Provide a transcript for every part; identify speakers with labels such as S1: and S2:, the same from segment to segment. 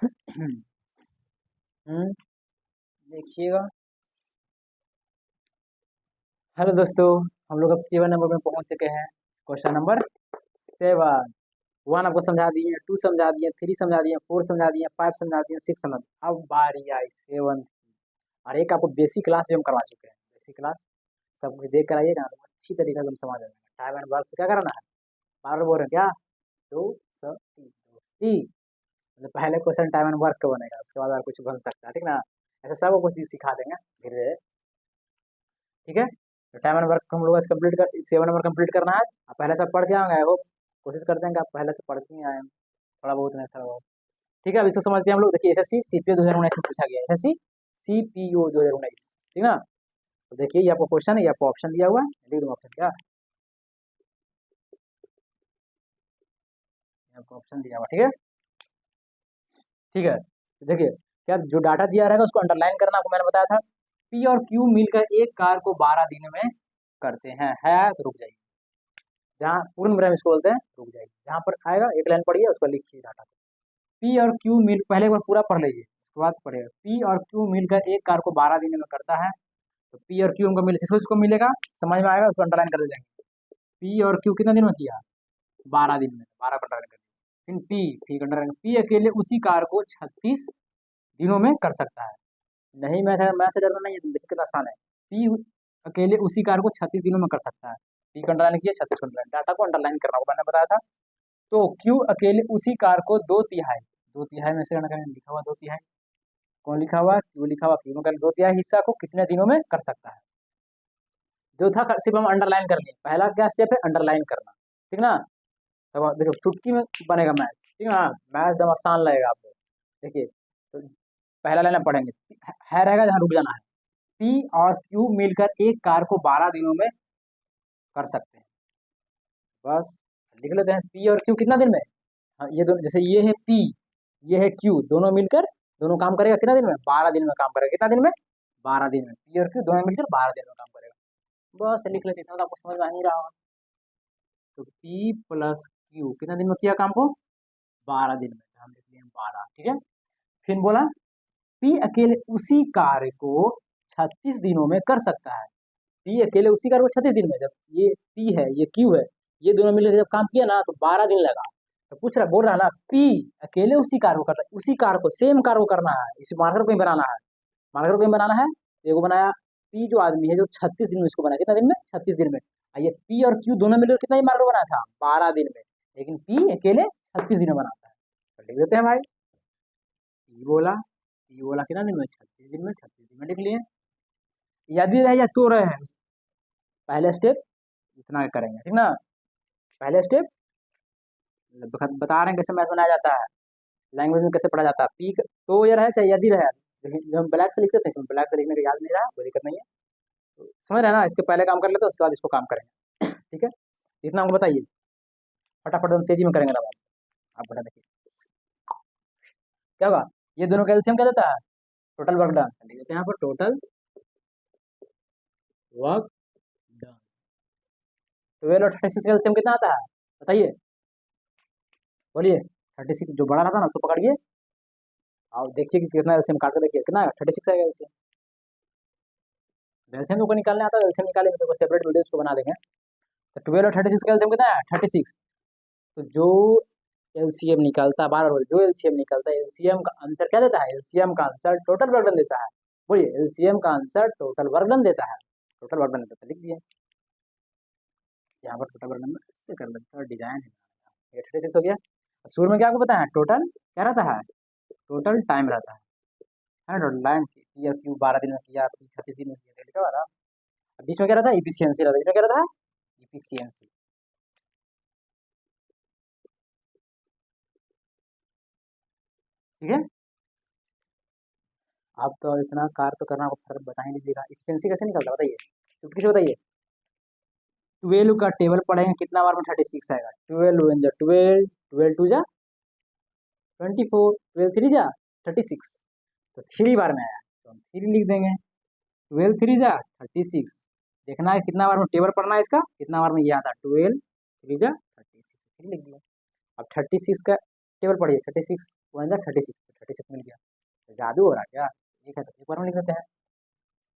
S1: हम्म, देखिएगा। हेलो दोस्तों, हम लोग अब 7 नंबर में पहुंच चुके हैं। Question number 7। 1 आपको समझा दिए, 2 समझा दिए, 3 समझा दिए, 4 समझा दिए, 5 समझा दिए, 6 समझा दिए। अब बारी आई 7। और एक आपको बेसिक क्लास भी हम करवा चुके हैं। बेसिक क्लास सब कुछ देख कर आइएगा तो अच्छी तरीके से हम समझ जाएंगे। टाइम एंड वर्क से क्या करना है, बार बार बोल रहे हैं क्या, दो सब तीन। मतलब पहले क्वेश्चन टाइम एंड वर्क का बनेगा, उसके बाद और कुछ बन सकता है, ठीक ना। ऐसे सब कुछ सिखा देंगे धीरे धीरे, ठीक है। तो टाइम एंड वर्क हम लोग आज कंप्लीट कर 7 नंबर कंप्लीट करना है आज। आप पहले से पढ़ के आएंगे, आई होप, कोशिश करते हैं कि आप पहले से पढ़ के ही आए हैं, थोड़ा बहुत नहीं थोड़ा बहुत। ठीक है, अब इसको समझते हैं हम लोग। देखिए, एसएससी सीपीओ 2019 में पूछा गया, एसएससी सीपीओ 2019, ठीक ना। तो देखिए, ये आपको क्वेश्चन है, ये आपको ऑप्शन दिया हुआ है, लिख दूँ ऑप्शन क्या, ये आपको ऑप्शन दिया हुआ, ठीक है। ठीक है, तो देखिए, क्या जो डाटा दिया रहेगा उसको अंडरलाइन करना, आपको मैंने बताया था। पी और क्यू मिलकर एक कार को 12 दिन में करते हैं, है तो रुक जाइए। जहाँ पूर्ण विराम इसको बोलते हैं, रुक जाइए। जहाँ पर आएगा एक लाइन पढ़िए, उसको लिखिए डाटा। पी और क्यू मिल, पहले एक बार पूरा पढ़ लीजिए, उसके बाद पढ़िएगा। पी और क्यू मिलकर एक कार को 12 दिन में करता है। तो पी और क्यू हमको मिले, जिसको जिसको मिलेगा समझ में आएगा उसको अंडरलाइन कर दे जाएंगे। पी और क्यू कितना दिन में किया, 12 दिन में, 12 का अंडरलाइन कर दिया। फिर पी का अंडरलाइन, पी अकेले उसी कार को 36 दिनों में कर सकता है। नहीं, मैं से डरना नहीं है, तुम देखिए कितना आसान है। पी अकेले उसी कार को 36 दिनों में कर सकता है। पी का अंडरलाइन किया, 36 अंडरलाइन, डाटा को अंडरलाइन करना होगा, मैंने बताया था। तो क्यू अकेले उसी कार को 2/3, 2/3 में से लिखा हुआ 2/3, कौन लिखा हुआ, क्यू लिखा हुआ। क्यू में 2/3 हिस्सा को कितने दिनों में कर सकता है। जो था सिर्फ हम अंडरलाइन कर लिए, पहला क्या स्टेप है, अंडरलाइन करना, ठीक ना। तब देखो चुटकी में बनेगा मैथ, ठीक है ना। मैथ एकदम आसान लगेगा आपको। देखिए, तो पहला लाइन पढ़ेंगे, है रहेगा जहाँ रुक जाना है। पी और क्यू मिलकर एक कार को 12 दिनों में कर सकते हैं, बस लिख लेते हैं। पी और क्यू कितना दिन में, हाँ, ये दोनों, जैसे ये है पी, ये है क्यू, दोनों मिलकर दोनों काम करेगा कितना दिन में, 12 दिन में काम करेगा। कितना दिन में, 12 दिन में। पी और क्यू दोनों मिलकर 12 दिन में काम करेगा, बस लिख लेते हैं। इतना तो आपको समझ में आ ही रहा होगा। तो पी प्लस क्यू कितना दिन में किया काम को, 12 दिन में, हम लिख लिए 12, ठीक है। फिर बोला पी अकेले उसी कार्य को 36 दिनों में कर सकता है। पी अकेले उसी कार्य को 36 दिन में, जब ये पी है ये क्यू है, ये दोनों मिलकर जब काम किया ना तो 12 दिन लगा। तो पूछ रहा, बोल रहा ना, पी अकेले उसी कार्य को करता है, उसी कार्य को, सेम कार्य को करना है, इस मार्कर को ही बनाना है, मार्कर को ही बनाना है। देखो बनाया, पी जो आदमी है जो 36 दिन में इसको बनाया, कितना दिन में, 36 दिन में। ये पी और क्यू दोनों मिलकर कितना ही मार्कर बनाया था, 12 दिन में। लेकिन पी अकेले 36 दिन में बनाता है, तो लिख देते हैं भाई। पी बोला कितना दिन में, 36 दिन में, 36 दिन में लिख लिए। यदि रहे या तो रहे, पहले स्टेप इतना करेंगे, ठीक ना। पहले स्टेप बता रहे हैं कैसे मैथ बनाया जाता है, लैंग्वेज में कैसे पढ़ा जाता है। पी तो ये रहे चाहे यदि रहे, लेकिन जब हम ब्लैक से लिखते थे, इसमें ब्लैक से लिखने का याद नहीं रहा, कोई दिक्कत नहीं है। तो समझ रहे हैं ना, इसके पहले काम कर लेते हैं, उसके बाद इसको काम करेंगे, ठीक है। इतना हमको बताइए, फटाफट हम तेजी में करेंगे दबाव। आप बता देखिए क्या होगा, ये दोनों का एलसीएम क्या देता है, टोटल वर्क डन। लिख देते हैं यहाँ पर, टोटल वर्क डन। 12 और 36 का एलसीएम कितना आता है, बताइए, बोलिए। 36 जो बड़ा रहता है ना उसको पकड़िए, और देखिए कि कितना एलसीएम काट कर देखिए, कितना 36 आएगा एलसीएम। एलसीएम को निकालने आता है, एलसीएम निकालेंगे तो सेपरेट वीडियो उसको बना देंगे। तो 12 और 36 का एलसीएम कितना है, 36। तो जो एलसीएम निकालता है, बार बार जो एलसीएम निकालता है, एलसीएम का आंसर क्या देता है, एलसीएम का आंसर टोटल वर्क डन देता है। बोलिए, एलसीएम का आंसर टोटल वर्क डन देता है, टोटल वर्क डन देता है, लिख दिए यहाँ पर। टोटल वर्क डन इससे कर लेते हैं, डिजाइन है 36 हो गया। शुरू में क्या आपको पता है, टोटल क्या रहता है, टोटल टाइम रहता है ना। टोटल टाइम पी और क्यू 12 दिन में किया, पी 36 दिन में किया, लिखा हुआ। बीच में क्या रहता है, इफिशियंसी रहता है, बीच में क्या रहता है, इफिशियंसी, ठीक है। आप तो इतना कार तो करना, फर्क बता ही लीजिएगा, इफिशियंसी कैसे निकलता है बताइए, चुटकी से बताइए। 12 का टेबल पढ़ेंगे, कितना बार में 36 आएगा, 12 वन जा 12, 12 टू जा 24, 12 थ्री जा 36। तो 3 बार में आया तो हम 3 लिख देंगे, 12 थ्री जा 36। देखना है कितना बार में टेबल पढ़ना है इसका, कितना बार में ये आता है, 12 थ्री जा 36, 3 लिख दिया। अब 36 का टेबल पढ़िए, 36 वन जा 36, 36 मिल गया। तो जादू हो रहा है क्या? एक है तो एक बार में लिख देते हैं।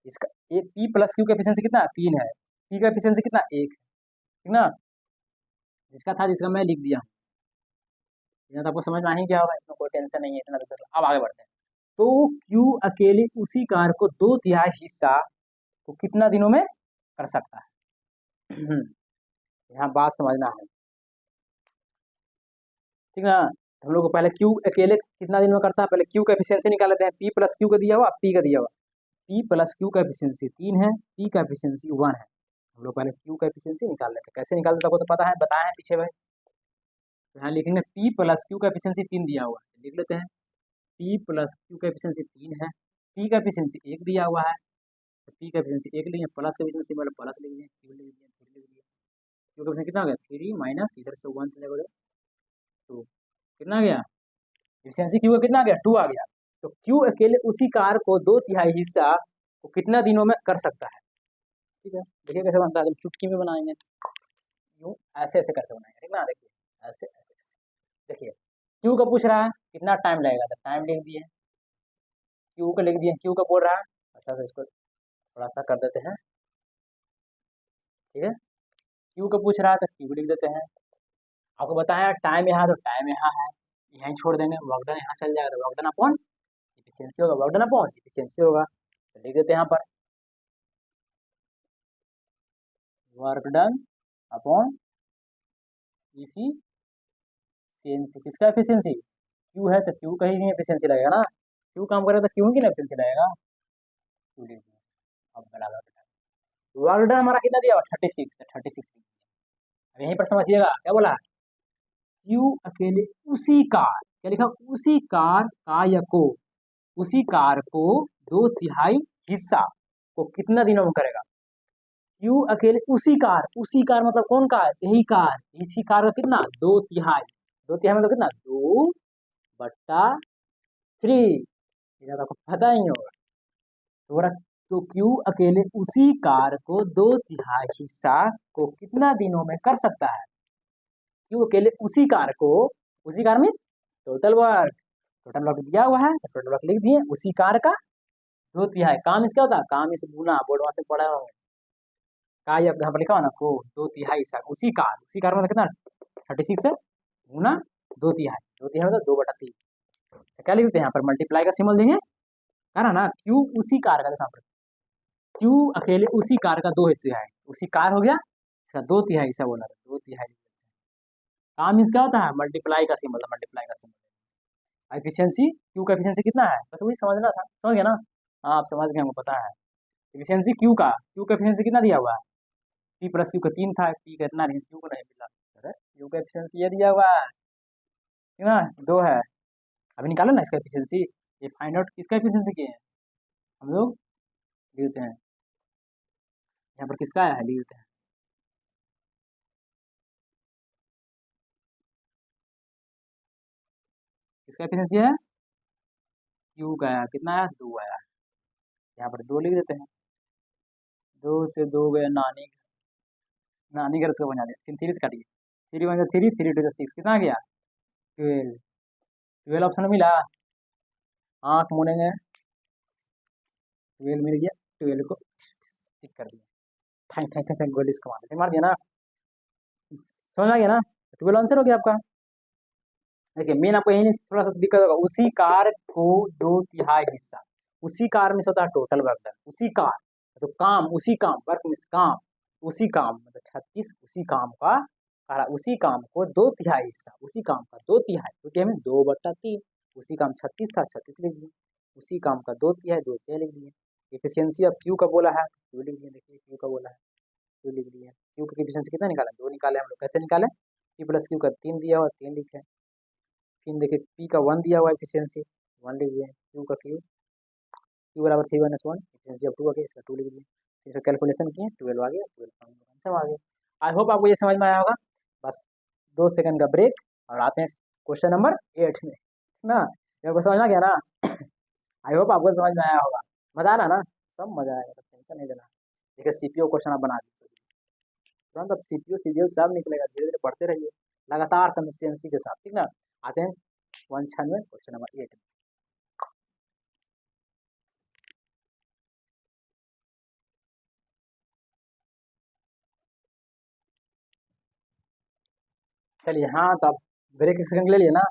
S1: इसका एक पी प्लस क्यू का एफिशिएंसी कितना 3 है, पी का एफिशिएंसी कितना 1 है, ठीक ना। जिसका था जिसका मैं लिख दिया। इतना तो आपको समझ में आ ही गया होगा, इसमें कोई टेंशन नहीं है इतना तो। अब आगे बढ़ते हैं। तो क्यू अकेले उसी कार को 2/3 हिस्सा को कितना दिनों में कर सकता है? यहाँ बात समझना है, ठीक ना। हम लोग को पहले क्यू अकेले कितना दिन में करता है, पहले क्यू का एफिशिएंसी निकाल लेते हैं। पी प्लस क्यू का दिया हुआ, पी का दिया हुआ। पी प्लस क्यू का एफिशिएंसी 3 है, पी का एफिशिएंसी 1 है। हम लोग पहले क्यू का एफिशिएंसी निकाल लेते हैं। कैसे निकालते हैं तो पता है, बताया है पीछे भाई। तो यहाँ लिखेंगे पी प्लस क्यू का एफिशिएंसी 3 दिया हुआ है, लिख लेते हैं। पी प्लस क्यू का एफिशिएंसी 3 है, पी का एफिशिएंसी 1 दिया हुआ है। तो पी का एफिशिएंसी 1 लिए, प्लस का एफिशिएंसी वाला प्लस लिख दिए, क्यू लिख दिए, 3 लिख दिए। क्यू का एफिशिएंसी कितना हो गया 3 माइनस इधर से 1 चले गए 2, कितना आ गया एफिशिएंसी क्यू का कितना आ गया 2 आ गया। तो क्यू अकेले उसी कार को 2/3 हिस्सा को कितना दिनों में कर सकता है? ठीक है, देखिए कैसे बनता है, चुटकी में बनाएंगे, यूँ ऐसे ऐसे करके बनाएंगे, ठीक ना। देखिए ऐसे ऐसे ऐसे, देखिए क्यू का पूछ रहा है कितना टाइम लगेगा, तो टाइम लिख दिए, क्यू का लिख दिए, क्यू का बोल रहा है। अच्छा से इसको थोड़ा सा कर देते हैं, ठीक है। क्यू का पूछ रहा है तो क्यू लिख देते हैं। आपको बताया टाइम यहाँ, तो टाइम यहाँ है, यहीं छोड़ देंगे। वर्क डन यहाँ चल जाएगा, तो वर्क डन अपॉन एफिशिएंसी होगा, वर्क डन अपॉन एफिशिएंसी होगा, तो लिख देते हैं यहाँ पर वर्क डन अपॉन एफिशिएंसी। किसका एफिशिएंसी? क्यू है तो क्यू का ही एफिशिएंसी लगेगा ना, क्यू काम करेगा तो क्यू की एफिशिएंसी लगेगा। क्यू लिख दिया, अब बराबर वर्क डन हमारा कितना दिया 36, तो 36 अब यहीं पर समझिएगा क्या बोला है। क्यू अकेले उसी कार, क्या लिखा, उसी कार का या को, उसी कार को 2/3 हिस्सा को कितना दिनों में करेगा? क्यू अकेले उसी कार मतलब कौन कार, यही कार, इसी कार का कितना 2/3, 2/3 मतलब कितना 2/3, ये तो आपको पता ही होगा। तो क्यू अकेले उसी कार को 2/3 हिस्सा को कितना दिनों में कर सकता है? क्यू अकेले उसी कार को, उसी car means total work, total work दिया हुआ है तो टोटल वर्क लिख दिए, उसी कार का 2/3 काम इसका होता है, काम इस गुना बोर्ड वहां से पढ़ा होंगे का, ये यहाँ पर लिखा हो ना को 2/3 हिस्सा, उसी कार मतलब कितना 36 है गुना 2/3, 2/3 मतलब 2/3। तो क्या लिखते हैं यहाँ पर मल्टीप्लाई का सिंबल देंगे, है ना। क्यू उसी कार का, देखा क्यू अकेले उसी कार का 2/3, उसी कार हो गया, इसका 2/3 हिस्सा बोला था, 2/3 काम इसका होता है मल्टीप्लाई का सिंबल, मल्टीप्लाई का सिंबल। एफिशिएंसी क्यू का एफिशिएंसी कितना है, बस वही समझना था, समझ गया ना। हाँ आप समझ गए, हमको पता है। एफिशिएंसी क्यू का एफिशिएंसी कितना दिया हुआ है, पी प्लस क्यू का 3 था, पी का इतना नहीं, क्यू को नहीं मिला। अरे क्यू का एफिशिएंसी ये दिया हुआ है, ठीक ना, 2 है। अभी निकालो ना इसका एफिशिएंसी, ये फाइंड आउट किसका एफिशिएंसी किए हैं हम लोग, लिख देते हैं यहाँ पर किसका है, लिख देते हैं किसका एफिशिएंसी है, क्यू का है, कितना है 2 आया, यहाँ पर 2 लिख देते हैं। 2 से 2 गए नानी, नानी घर उसका बना दिया, 3 से काटिए, 3 1 3, 3 2 6, कितना आ गया 12, 12 ऑप्शन मिला, आँख मुनेंगे 12 मिल गया, 12 को टिक कर दिया, थैंक थैंक थैंक गोली इसको मार दिया ना, समझ आ गया ना। 12 आंसर हो गया आपका। देखिए मेन आपको यही थोड़ा सा दिक्कत होगा, उसी कार को 2/3 हिस्सा, उसी कार में से होता है टोटल वर्क डन, उसी कार तो काम, उसी काम वर्क मीन्स काम, उसी काम मतलब 36, उसी काम का उसी काम को 2/3 हिस्सा, उसी काम का 2/3, 2/3 में 2/3, उसी काम 36 था 36 लिख दिए, उसी काम का 2/3 2/3 लिख दिए। एफिशिएंसी अब क्यू का बोला है क्यू लिख दिए, देखिए क्यू का बोला है क्यू लिख दिए। क्यू का एफिशिएंसी कितना निकाला 2 निकाले हम लोग, कैसे निकाले, पी प्लस क्यू का 3 दिया हुआ 3 लिखे, फिर देखिए पी का 1 दिया हुआ एफिशिएंसी 1 लिख दिए, क्यू का क्यू बराबर 3 - 1 एफिशिएंसी ऑफ 2 आ गया, इसका 2 लिख दिए, इसका कैलकुलेशन किए 12 आ गया, 12 आंसर आ गया। आई होप आपको ये समझ में आया होगा। बस 2 सेकंड का ब्रेक और आते हैं क्वेश्चन नंबर 8 में ना। ये आपको समझ में आ गया ना? आई होप आपको समझ में आया होगा, मजा आना ना, सब मजा आएगा, टेंशन नहीं लेना। देखिए सीपीओ क्वेश्चन आप बना दीजिए तुरंत, अब सीपीओ सीजीएल सब निकलेगा, धीरे धीरे पढ़ते रहिए लगातार कंसिस्टेंसी के साथ, ठीक ना। आते हैं 196 क्वेश्चन नंबर 8 में। चलिए हाँ, तो आप ब्रेक एक सेकंड ले लिए ना।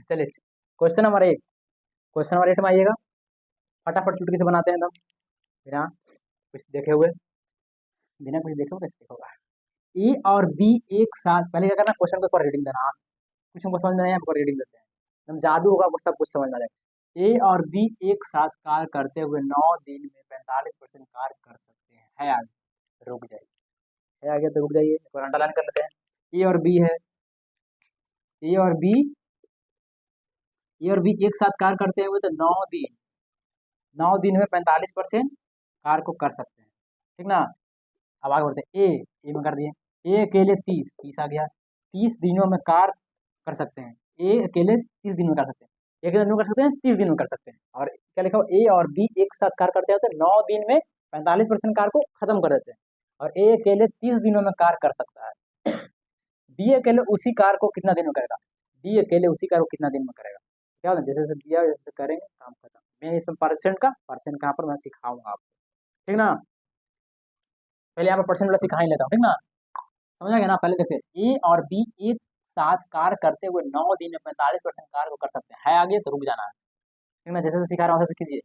S1: चलिए क्वेश्चन नंबर 8 में आइएगा। फटाफट चुटकी से बनाते हैं एकदम, बिना कुछ देखे हुए। बिना कुछ देखे हुए कैसे होगा। ए और बी एक साथ, पहले क्या करना, क्वेश्चन को एक बार रीडिंग देना। कुछ हमको समझ में नहीं आया, आपको रीडिंग देते हैं, एकदम जादू होगा, आपको सब कुछ समझ में आ जाएगा। ए और बी एक साथ कार्य करते हुए 9 दिन में 45% कार्य कर सकते हैं। है आगे, रुक जाइए। है आगे तो रुक जाइए, एक बार अंडरलाइन कर लेते हैं। ए और बी है, ए और बी एक साथ कार्य करते हुए तो 9 दिन में 45% कार्य को कर सकते हैं, ठीक ना। अब आगे बढ़ते हैं। ए में कर दिए, ए अकेले 30 आ गया, 30 दिनों में कार्य कर सकते हैं। ए अकेले 30 दिन में कर सकते हैं, एक दिन में कर सकते हैं, 30 दिन में कर सकते हैं। और क्या लिखा हुआ, ए और बी एक साथ कार्य करते हैं तो 9 दिन में 45% कार्य को खत्म कर देते हैं। और ए अकेले 30 दिनों में कार्य कर सकता है। बी अकेले उसी कार्य को कितना दिन में करेगा, बी अकेले उसी कार्य को कितना दिन में करेगा। क्या होता है, जैसे जैसे दिया जैसे करेंगे काम खत्म। मैं इसमें परसेंट कहाँ पर मैं सिखाऊंगा आपको, ठीक ना। पहले यहाँ पर परसेंट वाला सिखा ही लेता हूँ, ठीक ना। समझ आ गया ना। पहले देखिए, ए और बी एक साथ कार्य करते हुए 9 दिन में 45% कार्य को कर सकते हैं। है आगे तो रुक जाना है, ठीक ना। जैसे जैसे सिखा रहा हूँ वैसे कीजिए।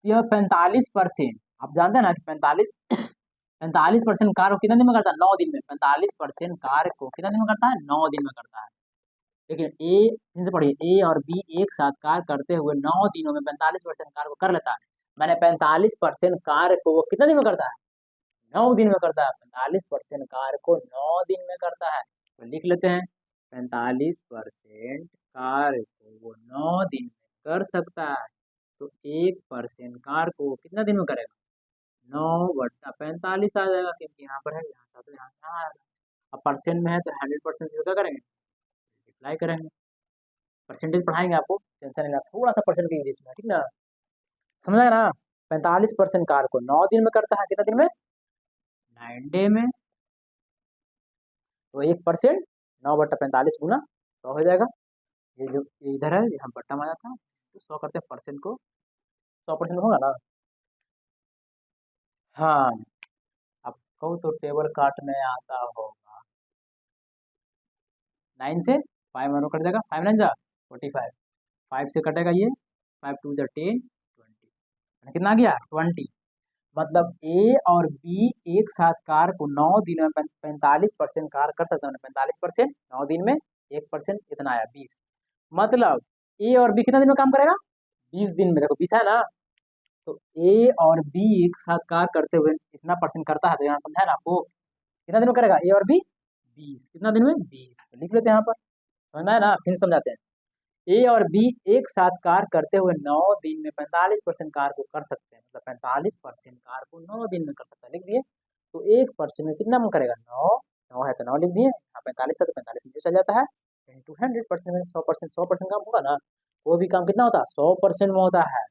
S1: यह 45%, आप जानते हैं ना कि 45% कार्य को कितने दिन में करता है, 9 दिन में। 45% कार्य को कितने दिन में करता है, 9 दिन में करता है। लेकिन ए, फिर से पढ़िए, ए और बी एक साथ कार्य करते हुए 9 दिनों में 45% कार्य को कर लेता है। मैंने 45% कार्य को वो कितने दिन में करता है, 9 दिन में करता है। 45% कार्य को 9 दिन में करता है, तो लिख लेते हैं 45% कार्य को वो 9 दिन में कर सकता है। तो 1% कार्य को कितना दिन में करेगा, 9/45 आ जाएगा, क्योंकि यहाँ पर है, यहाँ से यहाँ आएगा। अब परसेंट में है तो 100% से क्या करेंगे, अप्लाई करेंगे। परसेंटेज पढ़ाएंगे आपको, टेंशन नहीं, थोड़ा सा परसेंट की इंग्लिश में, ठीक ना। समझ आया ना। 45% कार्य को 9 दिन में करता है, कितना दिन में, 9 डे में। तो 1% 9/45 गुना 100 हो जाएगा। ये जो ये इधर है, यहाँ बट्टा मारा था, तो 100 करते हैं परसेंट को, 100% होगा ना। हाँ, आपको तो टेबल काटने आता होगा। 9 से 5 मानो कट जाएगा, 5 9 जा 45, 5 से कटेगा ये, 5 2 जा 10 20, कितना आ गया 20। मतलब ए और बी एक साथ कार्य को 9 दिन में 45% कार्य कर सकते हैं। 45% 9 दिन में, 1% इतना आया 20। मतलब ए और बी कितना दिन में काम करेगा, 20 दिन में। देखो 20 है ना, तो ए और बी एक साथ कार्य करते हुए इतना परसेंट करता है, तो यहाँ समझा है ना आपको, कितना दिन में करेगा ए और बी, 20। कितना दिन में, 20। तो लिख लेते हैं यहाँ पर, समझना है ना, फिर समझाते हैं। ए और बी एक साथ कार्य करते हुए 9 दिन में 45% कार्य को कर सकते हैं। मतलब 45% कार्य को 9 दिन में कर सकता है, लिख दिए। तो 1% में कितना में करेगा, 9, 9 है तो 9 लिख दिए। यहाँ 45 है तो 45 में चल जाता है, इंटू 100% में 100%, 100% काम होगा ना। वो भी काम कितना होता है, 100% में होता है,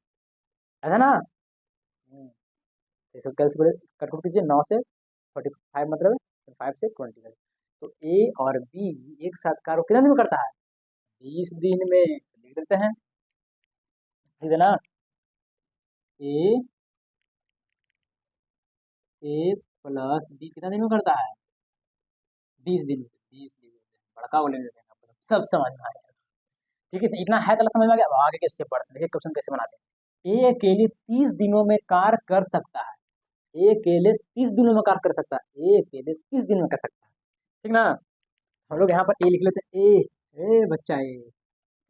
S1: ऐसा ना। इसको कैलकुलेट कट कीजिए, 9 से 45 मतलब 5 से 20। तो ए और बी एक साथ कार्य कितना दिन में करता है, 20 दिन में। लिख देते हैं, ठीक है ना। ए ए प्लस बी कितना दिन में करता है, 20 दिन में। 20 दिन में बड़का को ले लेते हैं, आपको सब समझ में आ जाएगा। ठीक है, इतना है, चला समझ में आ गया। अब आगे के स्टेप बढ़ते हैं, देखिए क्वेश्चन कैसे बनाते हैं। ए अकेले 30 दिनों में कार्य कर सकता है, ए अकेले 30 दिनों में कार्य कर सकता है, ए अकेले 30 दिन में कर सकता है, ठीक ना। हम लोग यहाँ पर ए लिख लेते हैं, ए बच्चा ए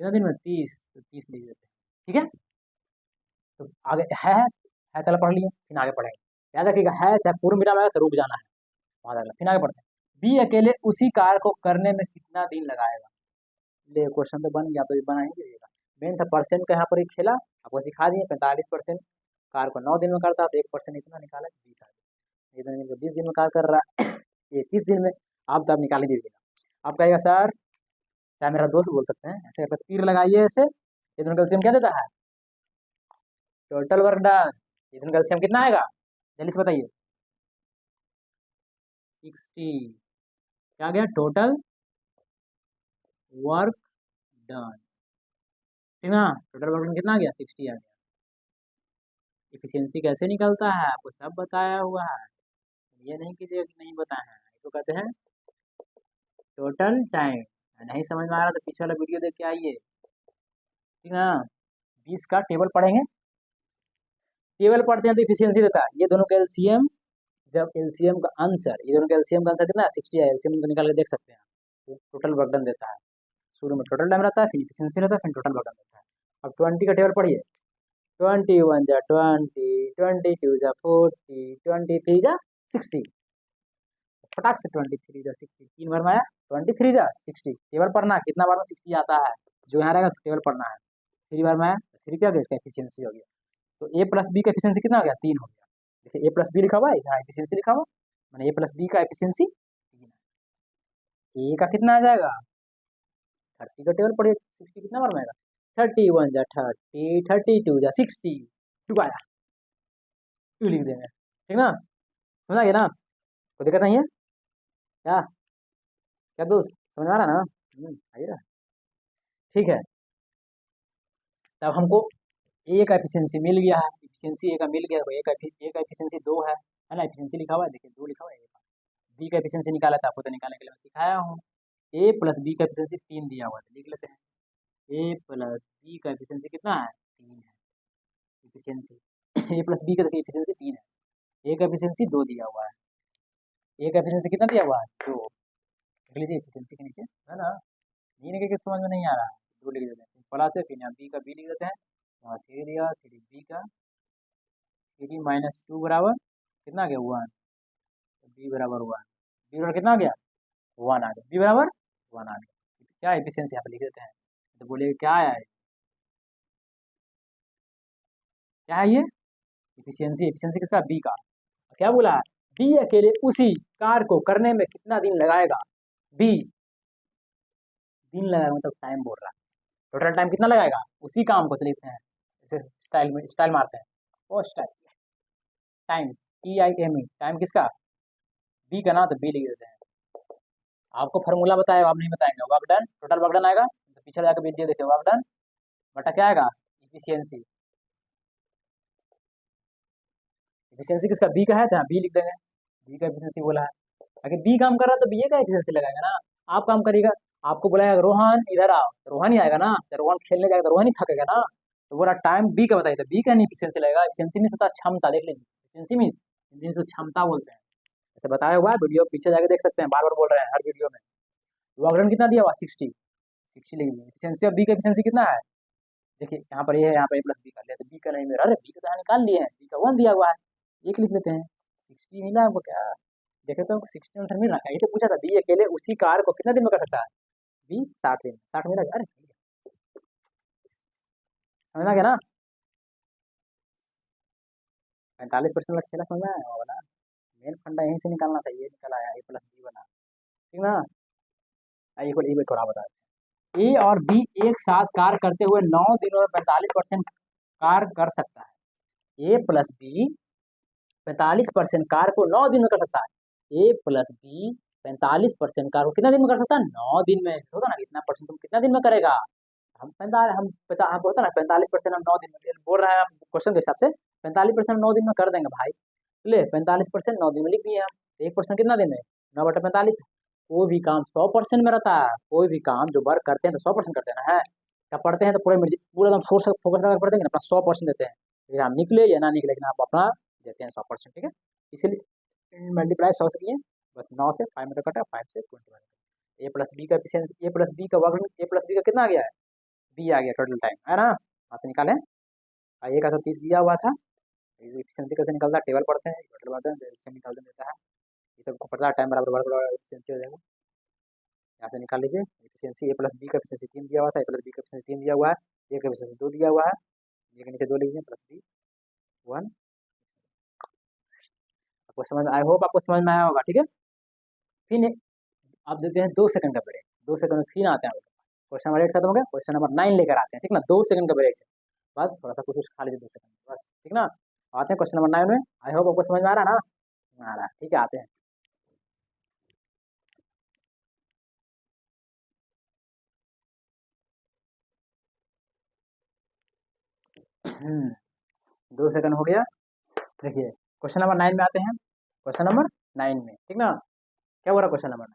S1: कितना दिन में, 30, तो 30 लिख देते हैं, ठीक है। तो आगे है चला पढ़ लिए, फिर आगे पढ़ेंगे। याद रखिएगा, है चाहे पूर्ण विराम आएगा तो रुक जाना है वहां तक, फिर आगे बढ़ते हैं। बी अकेले उसी कार्य को करने में कितना दिन लगाएगा। ले क्वेश्चन तो बन गया, तो ये बना ही दीजिएगा। मेन था परसेंट का, यहाँ पर ही खेला, आपको सिखा दिए। 45% कार्य को 9 दिन में करता है, तो 1% इतना निकाला, 20 आ गया। 20 दिन में कार्य कर रहा है, ये 30 दिन में। आप तो आप निकाल ही दीजिएगा। आप कहेगा सर, चाहे मेरा दोस्त बोल सकते हैं, ऐसे तीर लगाइए ऐसे, ये दोनों कैल्शियम क्या देता है, टोटल वर्क डन। ये दोनों कैल्शियम कितना आएगा, जल्दी से बताइए, 60। क्या गया, टोटल वर्क डन, ठीक ना। टोटल वर्क डन कितना आ गया, 60 आ गया। इफिशियंसी कैसे निकलता है आपको सब बताया हुआ है, ये नहीं कि नहीं बताया है, इसको कहते हैं टोटल टाइम। नहीं समझ में आ रहा तो पीछे वाला वीडियो देख के आइए, ठीक है ना। 20 का टेबल पढ़ेंगे, टेबल पढ़ते हैं तो इफिशियंसी देता है, ये दोनों का एलसीएम, जब एलसीएम का आंसर, ये दोनों का एलसीएम का आंसर कितना है 60 है, एलसीएम को निकाल के देख सकते हैं, वो टोटल वर्क डन देता है। शुरू में टोटल टाइम रहता है, फिर इफिशियंसी रहता है, फिर टोटल वर्क डन देता है। अब 20 का टेबल पढ़िए, 21 जा 20, 22 जा 40, 23 जा 60, फटाक से 23 जा 60 तीन बार में आया, 23 जा 60 टेबल पढ़ना है, कितना बार में 60 आता है, जो यहाँ रहेगा टेबल पढ़ना है। 3 बार में आया, 3 क्या हो गया, इसका एफिशिएंसी हो गया। तो ए प्लस बी का एफिशिएंसी कितना हो गया, 3 हो गया। जैसे ए प्लस बी लिखा हुआ है, यहाँ एफिशिएंसी लिखा हुआ, मैंने ए प्लस बी का एफिशिएंसी 3 है। ए का कितना आ जाएगा, 30 का टेबल पढ़िए, 60 कितना बार में आएगा, 31 जा 30, 32 जा 60, टू आया, टू लिख देंगे, ठीक ना, समझ आ गया ना, कोई दिक्कत नहीं है क्या, क्या दोस्त समझ में आ रहा ना, आइए ना, ठीक है। तब हमको ए का एफिशिएंसी मिल गया है, एफिशिएंसी ए का मिल गया, ए का एफिशिएंसी 2 है ना, एफिशिएंसी लिखा हुआ है, देखिए 2 लिखा हुआ है। बी का एफिशिएंसी निकाला था, आपको तो निकालने के लिए मैं सिखाया हूँ। ए प्लस बी का एफिशिएंसी 3 दिया हुआ है, लिख लेते हैं, ए प्लस बी का एफिशिएंसी कितना है, 3 है एफिशिएंसी। ए प्लस बी का देखिए एफिशिएंसी 3 है, ए का एफिशिएंसी 2 दिया हुआ है, ए का एफिशिएंसी कितना दिया हुआ है, 2, लिख लीजिए एफिशिएंसी के नीचे, है ना, नहीं लिखे समझ में नहीं आ रहा है, 2 लिख देते हैं, प्लस है, फिर यहाँ बी का बी लिख देते हैं, यहाँ 3 दिया, 3 बी का, 3 माइनस 2 बराबर कितना आ गया, 1, बी बराबर 1, बी बराबर कितना आ गया, 1 आ गया, बी बराबर 1 आ गया, क्या एफिशिएंसी यहाँ पे लिख देते हैं, तो बोलिए क्या आया है, क्या है ये एफिशिएंसी, एफिशिएंसी किसका, बी का। क्या बोला, बी अकेले उसी कार्य को करने में कितना दिन लगाएगा, बी दिन लगाएगा, मतलब टाइम बोल रहा है, टोटल टाइम कितना लगाएगा उसी काम को, तो लिखते हैं जैसे स्टाइल में, स्टाइल मारते हैं, वो स्टाइल टाइम, TIME, टाइम किसका, बी का ना, तो बी लिख देते हैं। आपको फार्मूला बताया, आप नहीं बताएंगे, work done, total work done आएगा, तो पीछे जाकर वीडियो देखिए, वर्क डन बटा क्या आएगा, इफिशियंसी, एफिशिएंसी किसका, बी का है, तो यहाँ बी लिख देंगे, बी का एफिशिएंसी बोला है, अगर बी काम कर रहा है तो बी का एफिशिएंसी लगाएगा ना, आप काम करिएगा, आपको बुलाएगा रोहन इधर आओ, तो रोहन ही आएगा ना, तो रोहन खेलने जाएगा तो रोहन ही थकेगा ना, तो बोला टाइम बी का बताइए, तो बी का नहीं एफिशिएंसी लगेगा, एफिशिएंसी मीन्स होता है क्षमता, देख लीजिए, एफिशिएंसी मीन्स क्षमता बोलते हैं, ऐसे बताया हुआ है, वीडियो पीछे जाके देख सकते हैं, बार बार बोल रहे हैं हर वीडियो में। वर्क कितना दिया हुआ, 60, 60 लिख दिया, एफिशिएंसी ऑफ बी का एफिशिएंसी कितना है, देखिए यहाँ पर ये है, यहाँ पर ए प्लस बी कर लिया, तो बी का नहीं मेरा, अरे बी का तो यहाँ निकाल लिए हैं, बी का 1 दिया हुआ है, एक लिख लेते हैं, 60 मिला आपको क्या, देखे तो 60 आंसर मिल रहा है, ये तो पूछा था, बी अकेले उसी कार्य को कितना दिन में कर सकता है, बी 60 दिन, 60 मिला, अरे समझ आ गया ना, 45% खेला, समझ में आया वाला, मेन फंडा यहीं से निकालना था, ये निकल आया ए प्लस बी बना, ठीक ना। आइए को एक थोड़ा बता दें, ए और बी एक साथ कार्य करते हुए 9 दिनों में 45% कार्य कर सकता है, ए प्लस बी 45% कार्य को 9 दिन में कर सकता है, ए प्लस बी 45% कार्य को कितना दिन में कर सकता है, 9 दिन में, होता ना कितना परसेंट तुम कितना दिन में करेगा, हम 45, हम 50, हम होता ना 45% हम 9 दिन में बोल रहे हैं, क्वेश्चन के हिसाब से 45% 9 दिन में कर देंगे भाई, ले 45% 9 दिन में लिख दिए हम, 1% कितना दिन में, 9/45, कोई भी काम 100% में रहता है, कोई भी काम जो वर्क करते हैं तो 100% करते हैं ना, है क्या पढ़ते हैं तो पूरे पूरा एकदम फोकस लगा पढ़ते हैं, अपना 100% देते हैं, एग्जाम निकले या ना निकले, लेकिन आप अपना देते हैं 100%, ठीक है, इसीलिए मल्टीप्लाई 100 से किए, बस 9 से 5 में तो कटा, 5 से 21, ए प्लस बी का एफिशिएंसी, ए प्लस बी का वर्क, ए प्लस बी का कितना आ गया है, बी आ गया, टोटल टाइम है ना, वहाँ से निकालें, ए का तो 30 दिया हुआ था, एफिशिएंसी कैसे निकलता है, टेबल पढ़ते हैं, टोटल वर्क से निकाल देता है, ये तो पता है टाइम बराबर वर्क एफिशिएंसी हो जाएगा, यहाँ से निकाल लीजिए एफिशिएंसी, ए प्लस बी का एफिशिएंसी 3 दिया हुआ था, ए प्लस बी का एफिशिएंसी 3 दिया हुआ है, ए का एफिशिएंसी 2 दिया हुआ है, ए के नीचे 2 लिख दिए, प्लस बी 1, आपको समझ में, आई होप आपको समझ में आया होगा, ठीक है। फिर आप देते हैं 2 सेकंड का ब्रेक, 2 सेकंड में फिर आते हैं, क्वेश्चन नंबर 8 खत्म हो गया, क्वेश्चन नंबर 9 लेकर आते हैं, ठीक ना, 2 सेकंड का ब्रेक है, बस थोड़ा सा कुछ खा लीजिए 2 सेकंड, बस ठीक ना, आते हैं क्वेश्चन नंबर 9 में, आई होप आपको समझ में आ रहा है ना, आ रहा है, ठीक है, आते हैं। हम्म, 2 सेकंड हो गया, देखिए क्वेश्चन नंबर 9 में आते हैं, क्वेश्चन नंबर 9 में, ठीक ना, क्या हो रहा है क्वेश्चन नंबर 9,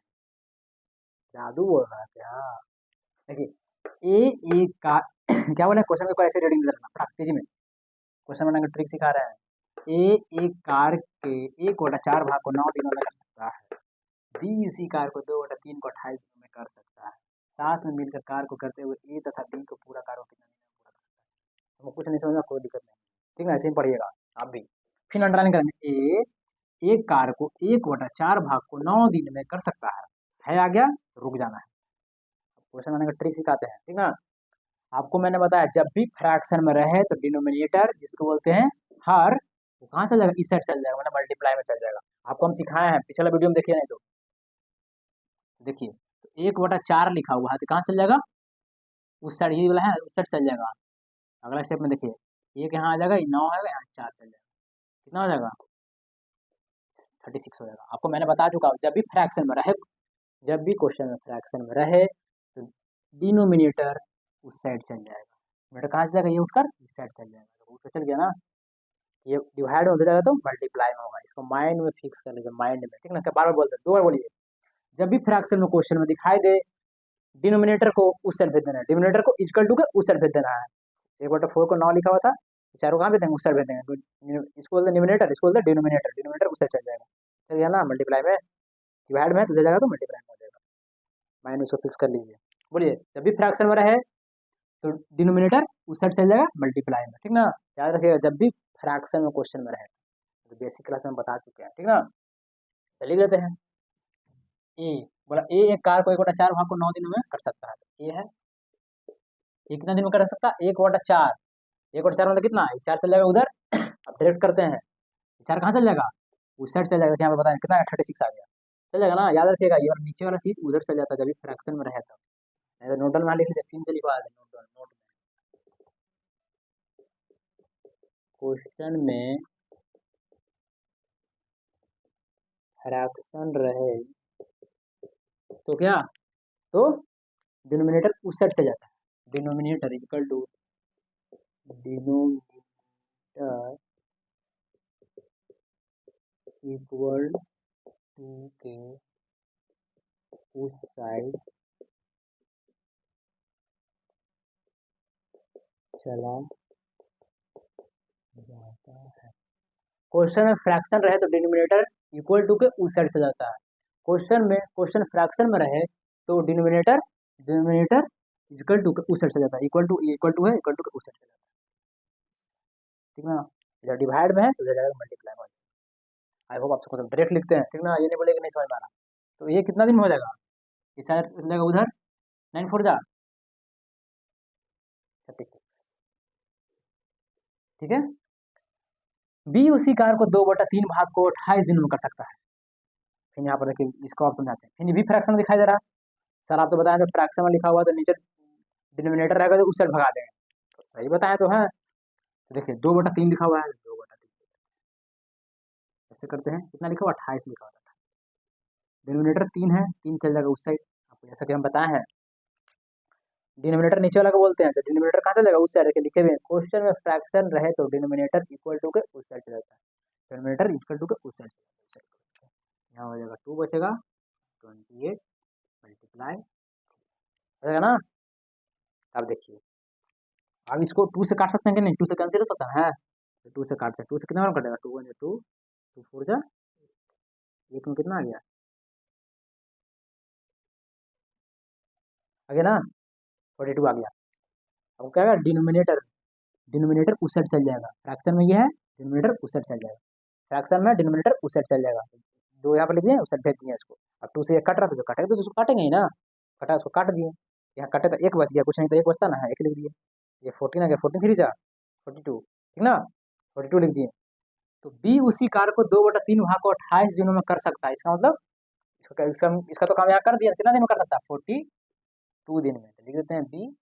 S1: जादू बोल रहा है क्या? देखिए ए एक का क्या बोले क्वेश्चन को ऐसे रीडिंग करना फटाक तेजी में। क्वेश्चन बनाने का ट्रिक सिखा रहे हैं। ए एक कार के 1/4 भाग को 9 दिनों में कर सकता है। बी उसी कार को 2/3 को 28 दिनों में कर सकता है। साथ में मिलकर कार को करते हुए ए तथा बी को पूरा कार को कितने दिनों में पूरा कर सकता है? हमको कुछ नहीं समझा, कोई दिक्कत नहीं, ठीक है, ऐसे ही पढ़िएगा आप भी। फिर अंडरलाइन करेंगे ए एक कार को 1/4 भाग को 9 दिन में कर सकता है आ गया, रुक जाना है। क्वेश्चन बनाने का ट्रिक सिखाते हैं, ठीक ना। आपको मैंने बताया जब भी फ्रैक्शन में रहे तो डिनोमिनेटर जिसको बोलते हैं हर, वो कहाँ चल जाएगा, इस साइड चल जाएगा, मतलब मल्टीप्लाई में चल जाएगा। आपको हम सिखाए हैं, पिछला वीडियो में देखिए नहीं तो देखिए, तो 1/4 लिखा हुआ है तो कहाँ चल जाएगा, उस साइड ही वाला है, उस साइड चल जाएगा। अगला स्टेप में देखिए एक यहाँ आ जाएगा, 9 है, यहाँ 4 चल जाएगा, कितना हो जाएगा 36 हो जाएगा। आपको मैंने बता चुका हूँ जब भी फ्रैक्शन में रहे, जब भी क्वेश्चन में फ्रैक्शन में रहे तो डिनोमिनेटर उस साइड चल जाएगा, मीटर कहाँ चल जाएगा, ये उठकर इस साइड चल जाएगा, तो उठ चल गया ना, ये डिवाइड हो जाएगा तो मल्टीप्लाई में होगा। इसको माइंड में फिक्स कर लीजिए, माइंड में, ठीक ना। बार बार बोलते हैं, 2 बार बोलिए। जब भी फ्रैक्शन में क्वेश्चन में दिखाई दे डिनोमिनेटर को उस साइड भेज देना है, डिनोमिनेटर को इक्वल टू के उस साइड भेज देना है। 1/4 को 9 लिखा हुआ था, चारों कहाँ भेज देंगे, उस साइड भेज देंगे। इसको बोलते हैं डिनोमिनेटर, इसको बोलते हैं डिनोमिनेटर, डिनोमिनेटर उस साइड चल जाएगा, चल गया ना। मल्टीप्लाई में डिवाइड में तो चल जाएगा तो मल्टीप्लाई में हो जाएगा, माइंड में इसको फिक्स कर लीजिए। बोलिए जब भी फ्रैक्शन में रहे तो डिनोमिनेटर उस साइड चल जाएगा मल्टीप्लाई में, ठीक ना। याद रखिएगा जब भी फ्रैक्शन में क्वेश्चन में रहे, तो बेसिक क्लास में बता चुके हैं, ठीक ना। तो लिख लेते हैं ए, बोला ए एक कार को 1/4 भाग को 9 दिनों में कर सकता है, ए है, ये कितना दिन में कर सकता है 1/4, 1/4 मतलब कितना, 4 चल जाएगा उधर। अब डायरेक्ट करते हैं, 4 कहाँ चल जाएगा, उस साइड चल जाएगा, यहाँ पे बताएं कितना 36 आ गया, चल जाएगा ना। याद रखिएगा ये वाला नीचे वाला चीज उधर चल जाता है जब भी फ्रैक्शन में रहे तब, नहीं तो नोट में लिख लीजिए, पिन से लिखवा दें नोट में। क्वेश्चन में फ्रैक्शन रहे तो क्या, तो डिनोमिनेटर उस साइड चल जाता है, denominator equal to denominator equal to के उस साइड चला जाता है। क्वेश्चन में फ्रैक्शन रहे तो डिनोमिनेटर इक्वल टू के उस साइड चला जाता है। क्वेश्चन फ्रैक्शन में रहे तो डिनोमिनेटर डिनोमिनेटर इक्वल टू के उस साइड चला जाता है, इक्वल टू है, इक्वल टू के उस साइड चला जाता है, ठीक ना। जब डिवाइड में है तो जाएगा मल्टीप्लाई में। आई होप आप सबको डायरेक्ट लिखते हैं, ठीक ना, ये नहीं बोले कि नहीं समझ में आ रहा। तो ये कितना दिन में हो जाएगा, ये 4 जाएगा उधर, 9 4 जा 36, ठीक है। बी उसी कार को 2/3 भाग को 28 दिनों में कर सकता है। फिर यहाँ पर देखिए इसको आप समझाते हैं, फिर भी फ्रैक्शन दिखाई दे रहा है। सर आप तो बताया तो फ्रैक्शन में लिखा हुआ तो नीचे डिनोमिनेटर रहेगा तो उस साइड भगा देंगे, तो सही बताया तो है। तो देखिए 2/3 लिखा हुआ है, 2/3 ऐसे करते हैं, कितना लिखा हुआ 28 लिखा हुआ था, डिनोमिनेटर 3 है, 3 चल जाएगा उस साइड, आपको जैसा कि हम बताए हैं डिनोमिनेटर नीचे वाला को बोलते हैं, तो डिनोमिनेटर कहाँ चल जाएगा उस साइड के लिखे हुए हैं। क्वेश्चन में फ्रैक्शन रहे तो डिनोमिनेटर इक्वल टू के उस साइड चला जाता है, डिनोमिनेटर इक्वल टू के उस साइड चला जाता है। यहाँ हो जाएगा 2 बचेगा, 28 मल्टीप्लाई हो जाएगा ना। अब देखिए अब इसको 2 से काट सकते हैं कि नहीं, 2 से कैंसिल हो सकता है, तो 2 से काटते हैं, 2 से कितना बार कटेगा, 2 1 2, 2 4 जा, एक में कितना आ गया, आ गया ना 42 आ गया। अब क्या है डिनोमिनेटर, डिनोमिनेटर उस साइड चल जाएगा, फ्रैक्शन में ये है डिनोमिनेटर उस साइड चल जाएगा, फ्रैक्शन में डिनोमिनेटर उस साइड चल जाएगा, दो यहाँ पर लिख दिए उस साइड भेज दिए इसको। अब 2 से 1 कट रहा था, जो कटेगा तो उसको काटेंगे ही ना, कटा उसको काट दिए, यहाँ कटे तो 1 बच गया, कुछ नहीं तो 1 बचता ना है, 1 लिख दिए। ये 14 आ गया, 14 3 जा 42, ठीक ना, 42 लिख दिए। तो बी उसी कार को 2/3 भाग को 28 दिनों में कर सकता है, इसका मतलब इसका तो काम यहाँ कर दिया, कितना दिन में कर सकता है 42 दिन में, तो लिख देते हैं बी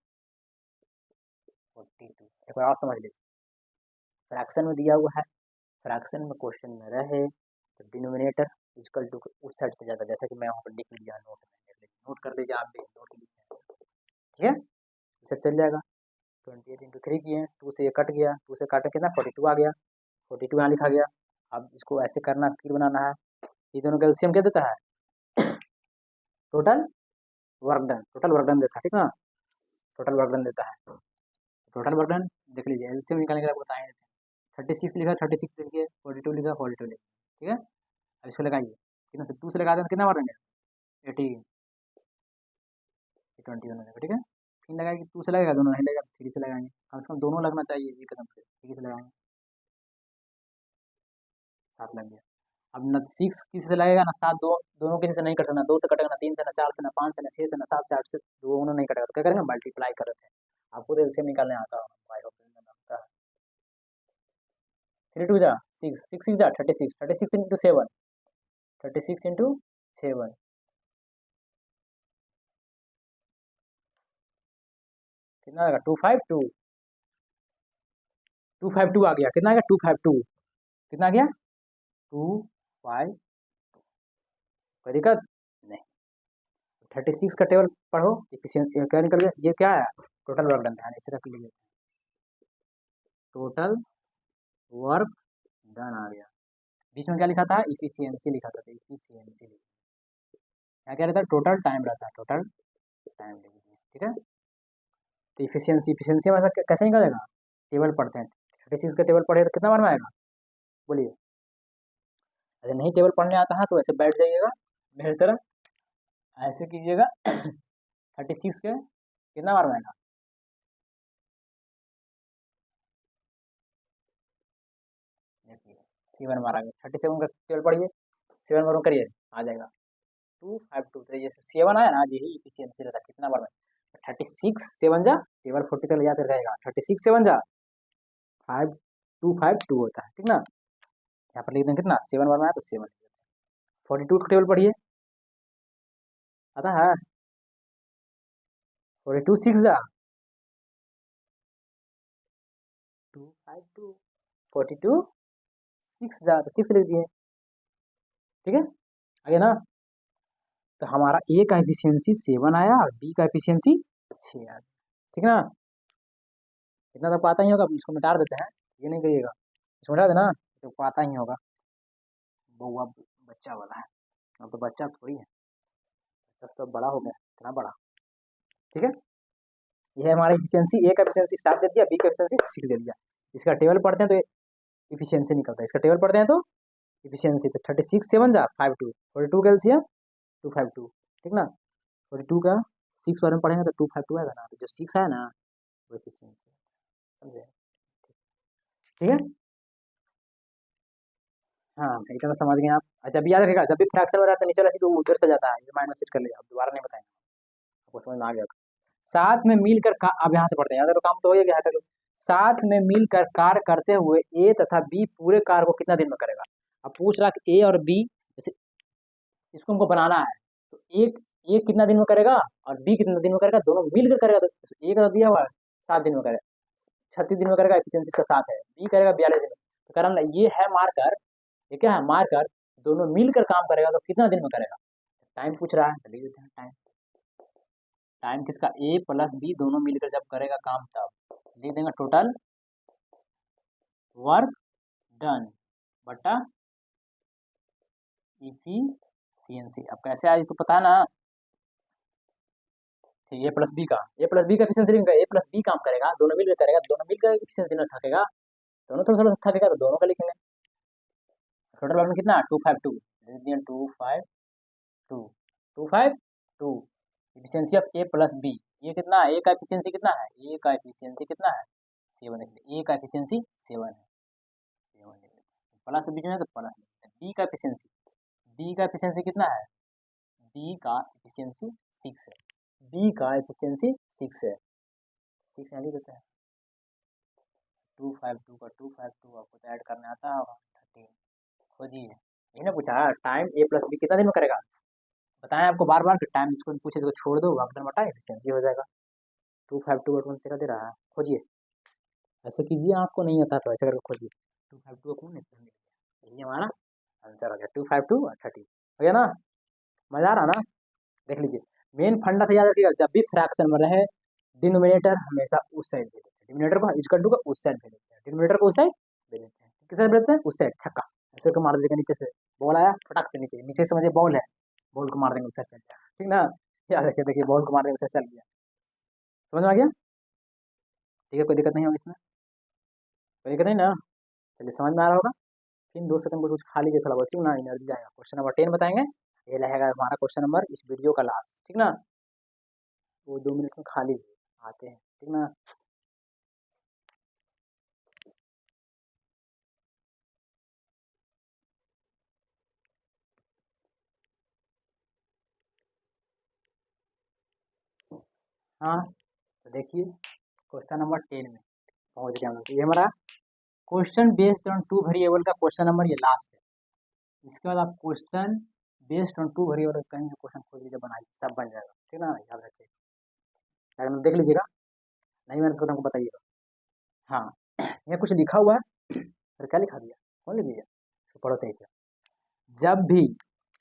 S1: 42। एक बार और समझ लीजिए, फ्रैक्शन में दिया हुआ है, फ्रैक्शन में क्वेश्चन में रहे तो डिनोमिनेटर इक्वल टू उस साइड से जाता है, जैसे कि मैं वहाँ पर लिख लिया नोट में, नोट कर लीजिए आप भी, नोट लिखिए, ठीक है, उस साइड चल जाएगा। 28 × 3 किए, 2 से ये कट गया, 2 से काटे कितना 42 आ गया, 42 यहाँ लिखा गया। अब इसको ऐसे करना, तीर बनाना है, ये दोनों का एलसीएम क्या देता है total work done, total work done देता है, ठीक ना, टोटल वर्क डन देता है। टोटल वर्क डन देख लीजिए, एलसीएम निकालने के लिए बताए थे। 36 लिखा, 36 लिखिए, 42 लिखा, 42 लिखिए, ठीक है। अब इसको लगाइए, कितना से 2 से लगा दें तो कितना मार देंगे, 18, 21 हो जाएगा, ठीक है। फिर लगाएंगे, 2 से लगेगा, दोनों नहीं लगेगा, 3 से लगाएंगे, कम से कम दोनों लगना चाहिए एकदम से, 3 से लगाएंगे, 7 लग गया। अब न 6 किसी से लगेगा ना 7, दोनों किसी से नहीं कटेगा, ना 2 से कटेगा, ना 3 से, ना 4 से, ना 5 से, ना 6 से, ना 7 से, 8 से, दोनों नहीं कटेगा, तो क्या करेंगे, मल्टीप्लाई कर देते हैं। आपको तो एलसीएम निकालने आता होगा, आई होप आता है। 3 2 जा 6, 6 6 जा 36, 36 इंटू 7, 36 इंटू 7, कितना आएगा, 252, 252 आ गया, कितना आ गया, 252, कितना आ गया, 252, कोई दिक्कत नहीं। 36 का टेबल पढ़ो, एफिशिएंसी क्या निकल गया, ये क्या है, टोटल वर्क डन है, इसे रख लीजिए, टोटल वर्क डन आ गया। बीच में क्या लिखा था, इफिशियंसी लिखा था, इफिशियंसी क्या कह रहा था, टोटल टाइम रहता है, टोटल टाइम लिख दीजिए, ठीक है। तो इफिशियंसी में ऐसा कैसे निकलेगा, टेबल पढ़ते हैं, 36 का टेबल पढ़े तो कितना बार में आएगा, बोलिए। अगर नहीं टेबल पढ़ने आता है तो ऐसे बैठ जाइएगा मेरी तरह, ऐसे कीजिएगा 36 के कितना बार में आएगा, देखिए 7 बार आ गया, 37 का टेबल पढ़िए, 7 बार में करिए, आ जाएगा 252, तो जैसे 7 आया ना, यही इफिशियंसी रहता है, कितना बार में, 36 7 जा, टेबल 40 तक ले जाते रहेगा, 36 7 जा 5252 होता है, ठीक ना। यहाँ पर लिख दें कितना, 7 बार में आया तो 7 लिख देते हैं। 42 का टेबल पढ़िए, आता है, 42 6 जा 252, 42 6 जा तो 6 लिख दिए, ठीक है, आगे ना। तो हमारा ए का एफिशिएंसी 7 आया और बी का एफिशिएंसी 6 आया, ठीक ना। इतना तो पता ही होगा, इसको मिटा देते हैं, ये नहीं करिएगा, इसको मिटा देना तो पता ही होगा, वो अब बच्चा वाला है, अब तो बच्चा थोड़ी है, बच्चा तो बड़ा हो गया, इतना बड़ा, ठीक है। ये है हमारा एफिशिएंसी, ए का एफिशिएंसी 7 दे दिया, बी का एफिशिएंसी 6 दे दिया। इसका टेबल पढ़ते हैं तो इफिशियंसी निकलता है, इसका टेबल पढ़ते हैं तो इफिशियंसी, तो 36 7 जा 52, 42 का एलसीएम 252, ठीक ना। 42 का 6 बार में पढ़ेंगे तो 252 आएगा ना, तो जो 6 आया ना वो एफिशियंसी, समझे, ठीक है। हाँ इतना तो समझ गए आप। अच्छा अभी याद रखेगा, जब भी फ्रैक्शन में रहता है नीचे राशि तो उधर से जाता है, ये माइंड में सेट कर लिया, अब दोबारा नहीं बताएंगे, आपको समझ में आ गया। साथ में मिलकर अब यहाँ से पढ़ते हैं, यहाँ तक तो काम तो हो ही गया है तक। साथ में मिलकर कार्य करते हुए ए तथा बी पूरे कार्य को कितना दिन में करेगा। अब पूछ रहा कि ए और बी, जैसे इसको हमको बनाना है, तो एक ए कितना दिन में करेगा और बी कितना दिन में करेगा, दोनों मिलकर करेगा, तो ए का दिया हुआ है 7 दिन में करेगा, 36 दिन में करेगा, एफिशिएंसी इसका 7 है, बी करेगा 42 दिन में, तो कारण ये है मार्कर, ये क्या है मार्कर, दोनों मिलकर काम करेगा तो कितना दिन में करेगा। टाइम पूछ रहा है तो लिख देते हैं टाइम, टाइम किसका, ए प्लस बी दोनों मिलकर जब करेगा काम तब लिख देंगे टोटल वर्क डन बटा इफिशियंसी। अब कैसे आज तो पता है ना, ए प्लस बी का, ए प्लस बी का एफिशिएंसी लिखेंगे, ए प्लस बी काम करेगा, दोनों मिलकर करेगा, दोनों मिलकर एफिशिएंसी में थकेगा, दोनों थोड़ा थोड़ा थकेगा तो दोनों का लिखेंगे। टोटल वर्क कितना 252, 252, 252 efficiency of A plus B, ये कितना है, ए का एफिशिएंसी कितना है, ए का एफिशिएंसी कितना है 7, ए का एफिशिएंसी 7 है, 7 प्लस बीच में तो प्लस, बी का एफिशिएंसी, बी का एफिशिएंसी कितना है, बी का एफिशिएंसी 6 है, बी का एफिशिएंसी 6 है, 6 यहाँ लिख देते हैं। 252 का 252 आपको तो ऐड करने आता होगा, 13 खोजिए, यही ना पूछा टाइम ए प्लस बी कितना दिन में करेगा, बताएं आपको बार बार कि टाइम इसको पूछे तो छोड़ दो, वापस बटा एफिशिएंसी हो जाएगा। 252 का कौन से दे रहा है, खोजिए, ऐसे कीजिए, आपको नहीं आता तो ऐसे करके खोजिए, 252 का कौन है, यही हमारा आंसर हो गया, 252 और 30 हो गया ना, मजा आ रहा ना। देख लीजिए मेन फंडा था, याद रखिएगा, जब भी फ्रैक्शन में रहे डिनोमिनेटर हमेशा उस साइड भेज देते हैं, डिनोमिनेटर को इक्वल टू का उस साइड भेज देते हैं, डिनोमिनेटर को उस साइड भेज देते हैं, किस साइड भेजते हैं, उस साइड, छक्का, ऐसे को मार देगा, नीचे से बॉल आया फटाक से नीचे, नीचे समझिए बॉल है, बॉल को मार देंगे उस साइड चल जाएगा, ठीक ना। याद रखिए, देखिए बॉल को मारने से चल गया। समझ में आ गया? ठीक है, कोई दिक्कत नहीं होगी इसमें, कोई दिक्कत नहीं ना? चलिए, समझ में आ रहा होगा। फिर 2 सेकंड कुछ खा लीजिए थोड़ा बहुत, क्यों ना एनर्जी जाएगा। क्वेश्चन नंबर 10 बताएंगे, ये रहेगा हमारा क्वेश्चन नंबर इस वीडियो का लास्ट, ठीक ना? वो 2 मिनट में खा लीजिए, आते हैं, ठीक ना? हाँ, तो देखिए क्वेश्चन नंबर 10 में पहुंच गया हम लोग। ये हमारा क्वेश्चन बेस्ड ऑन 2 वेरिएबल का क्वेश्चन नंबर ये लास्ट है। इसके बाद आप क्वेश्चन बेस्ड ऑन 2 वेरिएबल कहीं भी क्वेश्चन खोज लीजिए, बनाइए, सब बन जाएगा, ठीक ना? याद रखिए, अगर देख लीजिएगा, नहीं मैंने इसको तुमको बताइएगा। हाँ, यहाँ कुछ लिखा हुआ है, फिर क्या लिखा दिया, खोल लीजिए, इसको पढ़ो सही से। जब भी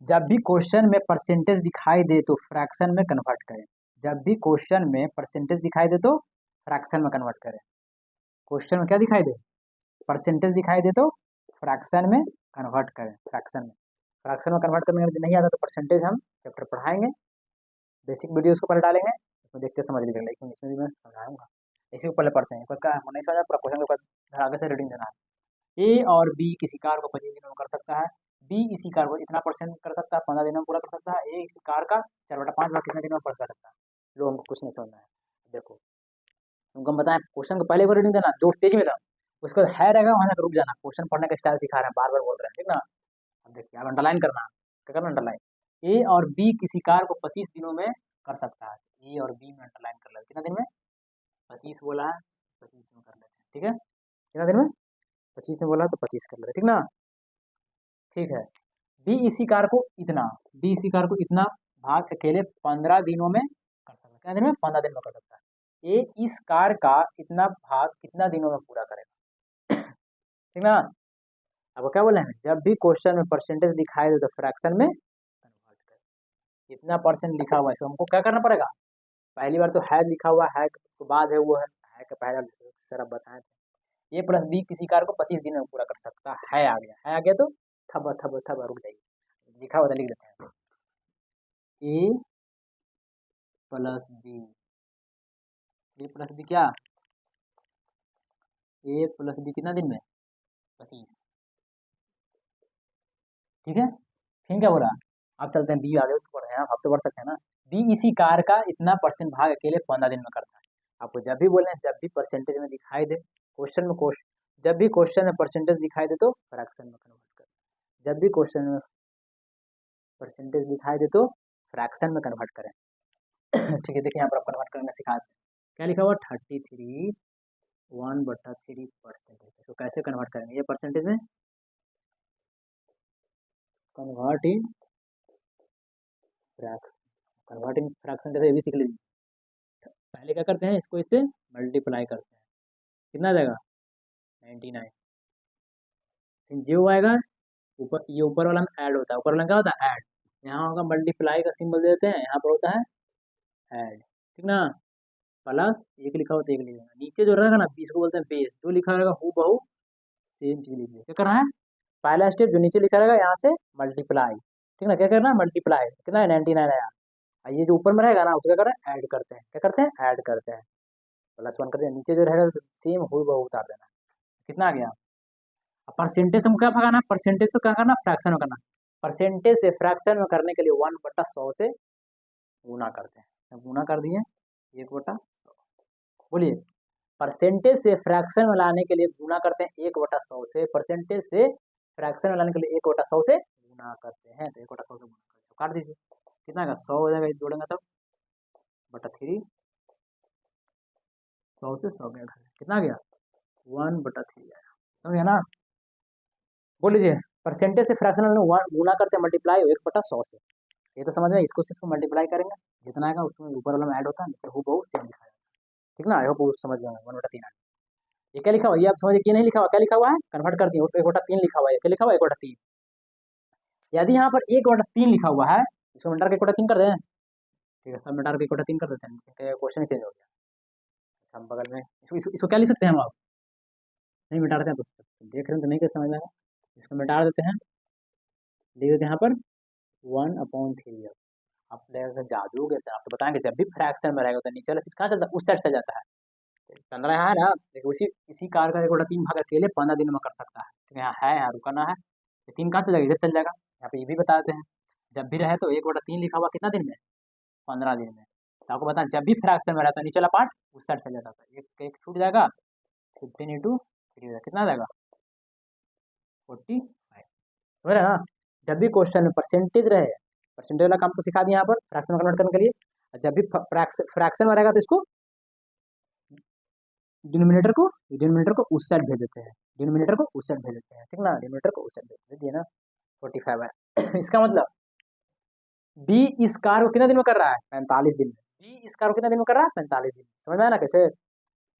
S1: जब भी क्वेश्चन में परसेंटेज दिखाई दे तो फ्रैक्शन में कन्वर्ट करें। जब भी क्वेश्चन में परसेंटेज दिखाई दे तो फ्रैक्शन में कन्वर्ट करें। क्वेश्चन में क्या दिखाई दे, परसेंटेज दिखाई दे तो फ्रैक्शन में कन्वर्ट करें। फ्रैक्शन में कन्वर्ट करने में नहीं आता तो परसेंटेज हम चैप्टर पढ़ाएंगे, बेसिक वीडियोस को पहले डालेंगे, उसमें देखते समझ लीजिएगा, लेकिन इसमें भी मैं समझाऊंगा। इसी को पहले पढ़ते हैं, क्या नहीं समझा पूरा क्वेश्चन के ऊपर आगे से रीडिंग देना है। ए और बी किसी कार को 25 दिनों में कर सकता है, बी इसी कार को इतना परसेंट कर सकता है 15 दिनों में पूरा कर सकता है, ए इसी कार का 4/5 भाग कितने दिनों में पूरा कर सकता है। लोग हमको कुछ नहीं समझना है। देखो तुमको हम बताएं, क्वेश्चन को पहले को रीडिंग देना, जो तेज में था उसको है रहेगा वहां तक रुक जाना। क्वेश्चन पढ़ने का स्टाइल सिखा रहे हैं, बार बार बोल रहे हैं, ठीक ना? अब देखिए, अब अंडरलाइन करना, क्या करना, अंडरलाइन। ए और बी किसी कार को 25 दिनों में कर सकता है। ए और बी में अंडरलाइन कर लेते, कितना दिन में? 25 बोला है, 25 में कर लेते हैं, ठीक है? कितना दिन में? 25 में बोला है तो 25 कर लेते, ठीक ना? ठीक है। बी इसी कार को इतना बी इसी कार को इतना भाग अकेले 15 दिनों में कर सकता है। कितना दिन में? 15 दिन में कर सकता है। ए इस कार का इतना भाग कितना दिनों में पूरा करेगा, ठीक ना? अब क्या बोले हैं, जब भी क्वेश्चन में परसेंटेज दिखाई दे तो फ्रैक्शन में कन्वर्ट करें। इतना परसेंट लिखा हुआ है, इसको हमको क्या करना पड़ेगा, पहली बार तो है लिखा हुआ है तो बाद है वो है का पहला सर अब बताए थे। ए प्लस बी किसी कार को 25 दिन में पूरा कर सकता है, आ गया तो थब थब थब रुक जाइए, लिखा हुआ था लिख देते हैं। ए प्लस बी, ए प्लस बी क्या, ए प्लस बी कितना दिन में? 25, ठीक है? फिर क्या बोला, अब चलते हैं बी, आगे तो पढ़ रहे हैं, अब तो पढ़ सकते हैं ना। बी इसी कार का इतना परसेंट भाग अकेले 15 दिन में करता है। आपको जब भी बोले, जब भी परसेंटेज में दिखाई दे क्वेश्चन में, जब भी क्वेश्चन में परसेंटेज दिखाई दे तो फ्रैक्शन में कन्वर्ट कर। जब भी क्वेश्चन में परसेंटेज दिखाई दे तो फ्रैक्शन में कन्वर्ट करें। ठीक है, देखिए यहाँ पर आप कन्वर्ट करना सिखाते हैं। क्या लिखा हुआ, 33 1/3%। तो कैसे कन्वर्ट करेंगे, ये परसेंटेज में convert in fraction, convert in fraction कैसे ये भी सीख लीजिए। पहले क्या करते हैं, इसको इससे मल्टीप्लाई करते हैं, कितना आ जाएगा? 99। फिर जो आएगा ऊपर, ये ऊपर वाला में ऐड होता है, ऊपर वाला क्या होता है, ऐड। यहाँ होगा मल्टीप्लाई का सिंबल देते हैं, यहाँ पर होता है ऐड, ठीक ना? प्लस एक लिखा होता है, एक लिखा, नीचे जो रहेगा ना इसको बोलते हैं बेस, जो लिखा रहेगा हु बहू सेम चीज लिखिए। क्या करना है, पहला स्टेप जो नीचे लिखा रहेगा यहाँ से मल्टीप्लाई, ठीक ना? क्या करना है, मल्टीप्लाई, कितना है? 99 आया। और ये जो ऊपर में रहेगा ना उसको क्या करें, ऐड करते हैं, क्या करते हैं, ऐड करते हैं, +1 करते हैं, नीचे जो रहेगा सेम हु बहू उतार देना। कितना आ गया? अब परसेंटेज में क्या भगाना, परसेंटेज से क्या करना, फ्रैक्शन में करना। परसेंटेज से फ्रैक्शन में करने के लिए 1/100 से गुना करते हैं, गुना कर दिए 1/100। बोलिए, परसेंटेज से फ्रैक्शन में लाने के लिए गुना करते हैं 1/100 से, परसेंटेज से फ्रैक्शन में लाने के लिए 1/100 से गुना करते हैं, तो 1/100 से गुना करते हैं, काट दीजिए, कितना का 100 हो जाएगा, जोड़ेंगे तब /3, 100 से 100 गया, कितना गया? 1/3 आया, समझे ना? बोल लीजिए, परसेंटेज से फ्रैक्शन में गुना करते हैं, मल्टीप्लाई 1/100 से, ये तो समझ में, इसको से इसको मल्टीप्लाई करेंगे, जितना आएगा उसमें ऊपर वाला में ऐड होता है, नीचे हूबहू सेम लिखा है, ठीक ना? आई होप समझ गए 1/3 आया। ये क्या लिखा हुआ, ये आप समझिए, ये नहीं लिखा हुआ, क्या लिखा हुआ है, कन्वर्ट कर दिए, 1/3 लिखा हुआ है, क्या लिखा हुआ है, 1/3। यदि यहाँ पर 1/3 लिखा हुआ है, इसको मिटा के 1/3 कर दें, ठीक है, सब मिटा के 1/3 कर देते हैं, क्वेश्चन चेंज हो गया। अच्छा, हम बगल में इसको क्या लिख सकते हैं हम, आप नहीं मिटा देते हैं तो देख रहे हैं तो नहीं कैसे समझ में आएगा, इसको मिटा देते हैं, लिख देते हैं यहाँ पर 1/3। आप देखो जादू कैसे, आप तो बताएंगे जब भी फ्रैक्शन में रहेगा तो नीचे वाला चीज कहाँ चलता है, उस साइड से जाता है। 15 है ना, देखो उसी इसी कार का एक बटा 3 भाग अकेले 15 दिन में कर सकता है, तो यहाँ है, यहाँ रुकना है, तो 3 कहाँ चल जाएगा, इधर चल जाएगा। यहाँ पे ये भी बता देते हैं, जब भी रहे तो 1/3 लिखा हुआ कितना दिन में, 15 दिन में। तो आपको बताएं जब भी फ्रैक्शन में रहता है नीचे वाला पार्ट उस साइड चल जाता है, एक एक छूट जाएगा, 15 × 3 कितना जाएगा, 45। समझ रहे हैं ना। जब भी क्वेश्चन में परसेंटेज रहे, परसेंटेज वाला काम तो सिखा दिया यहाँ पर फ्रैक्शन में कन्वर्ट करने के लिए, और जब भी फ्रैक्शन में रहेगा तो इसको डिनोमिनेटर को उस साइड भेज देते हैं, डिनोमिनेटर को उस साइड भेज देते हैं, ठीक ना, डिनोमिनेटर को उस साइड भेज दिए ना, 45 है। इसका मतलब बी इस कार को कितना दिन में कर रहा है, 45 दिन में। बी इस कार को कितना दिन में कर रहा है, 45 दिन। समझ में आया ना कैसे,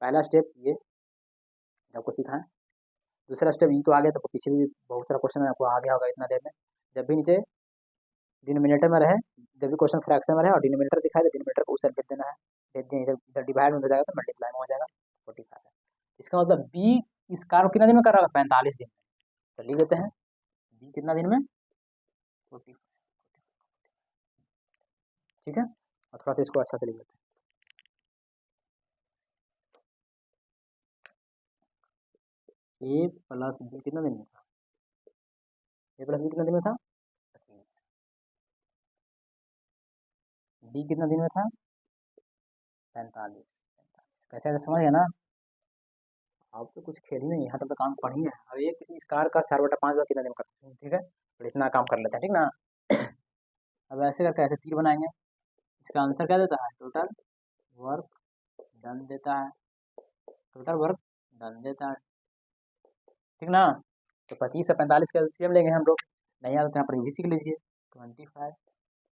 S1: पहला स्टेप ये आपको सिखाएं, दूसरा स्टेप ये तो आ गया, तो पीछे भी बहुत सारा क्वेश्चन आपको आ गया होगा इतना देर में। जब भी नीचे डिनोमिनेटर में रहे, जब भी क्वेश्चन फ्रैक्शन में रहे और डिनोमिनेटर दिखाए तो डिनोमिनेटर को उस साइड भेज देना है, भेज दिए, इधर इधर डिवाइड में हो जाएगा तो मल्टीप्लाई में हो जाएगा, 45 है। इसका मतलब बी इस कार को कितना दिन में कर रहा है, 45 दिन में। तो लिख देते हैं बी कितना दिन में, 45। ठीक है, और थोड़ा सा इसको अच्छा से लिख लेते हैं, ए प्लस बी कितना दिन में था, ए प्लस बी कितना दिन में था, 25। बी कितना दिन में था, 45। कैसे ऐसे समझ गया ना। अब तो कुछ खेल ही नहीं, यहाँ तक तो काम पढ़ी है। अब ये किसी कार का 4/5 बार कितना दिन करते हैं, ठीक है, तो इतना काम कर लेते हैं, ठीक ना। अब ऐसे करके ऐसे तीर बनाएंगे, इसका आंसर क्या देता है, टोटल वर्क डन देता है, टोटल वर्क डन देता है, ठीक ना। तो 25 और 45 का एलसीएम लेंगे हम लोग, नहीं आता तो यहाँ पर भी सीख लीजिए, 25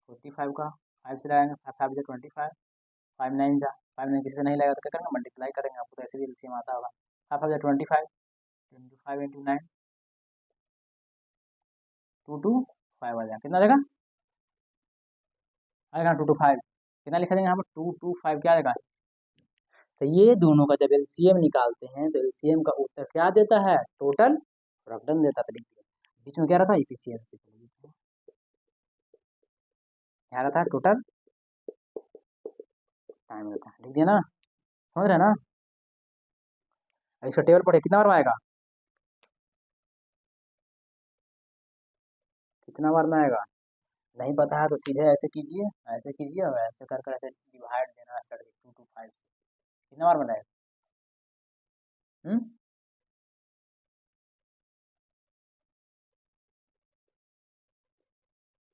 S1: 45 का 5 से लगाएंगे, 5 5 25, 5 9 जा, 5 9 किसी से नहीं लगेगा तो क्या करेंगे, मल्टीप्लाई करेंगे, आपको तो ऐसे भी एलसीएम आता होगा। 5 5 25, 25 × 9, 225 आ जाएगा, कितना देगा, आएगा 225, कितना लिखा देंगे यहाँ पर, 225 क्या आएगा। तो ये दोनों का जब एलसीएम निकालते हैं तो एलसीएम का उत्तर क्या देता है, टोटल प्रोडक्ट देता है। बीच में क्या रहा था, इफिशियंसी, क्या रहा था, टोटल टाइम रहता है, लिख दिया ना, समझ रहे हैं ना। इसका टेबल पढ़े कितना बार में आएगा, कितना बार में आएगा, नहीं पता है तो सीधे ऐसे कीजिए, ऐसे कीजिए और ऐसे कर कर ऐसे डिवाइड देना कर दीजिए 225 कितना बार बनाएगा,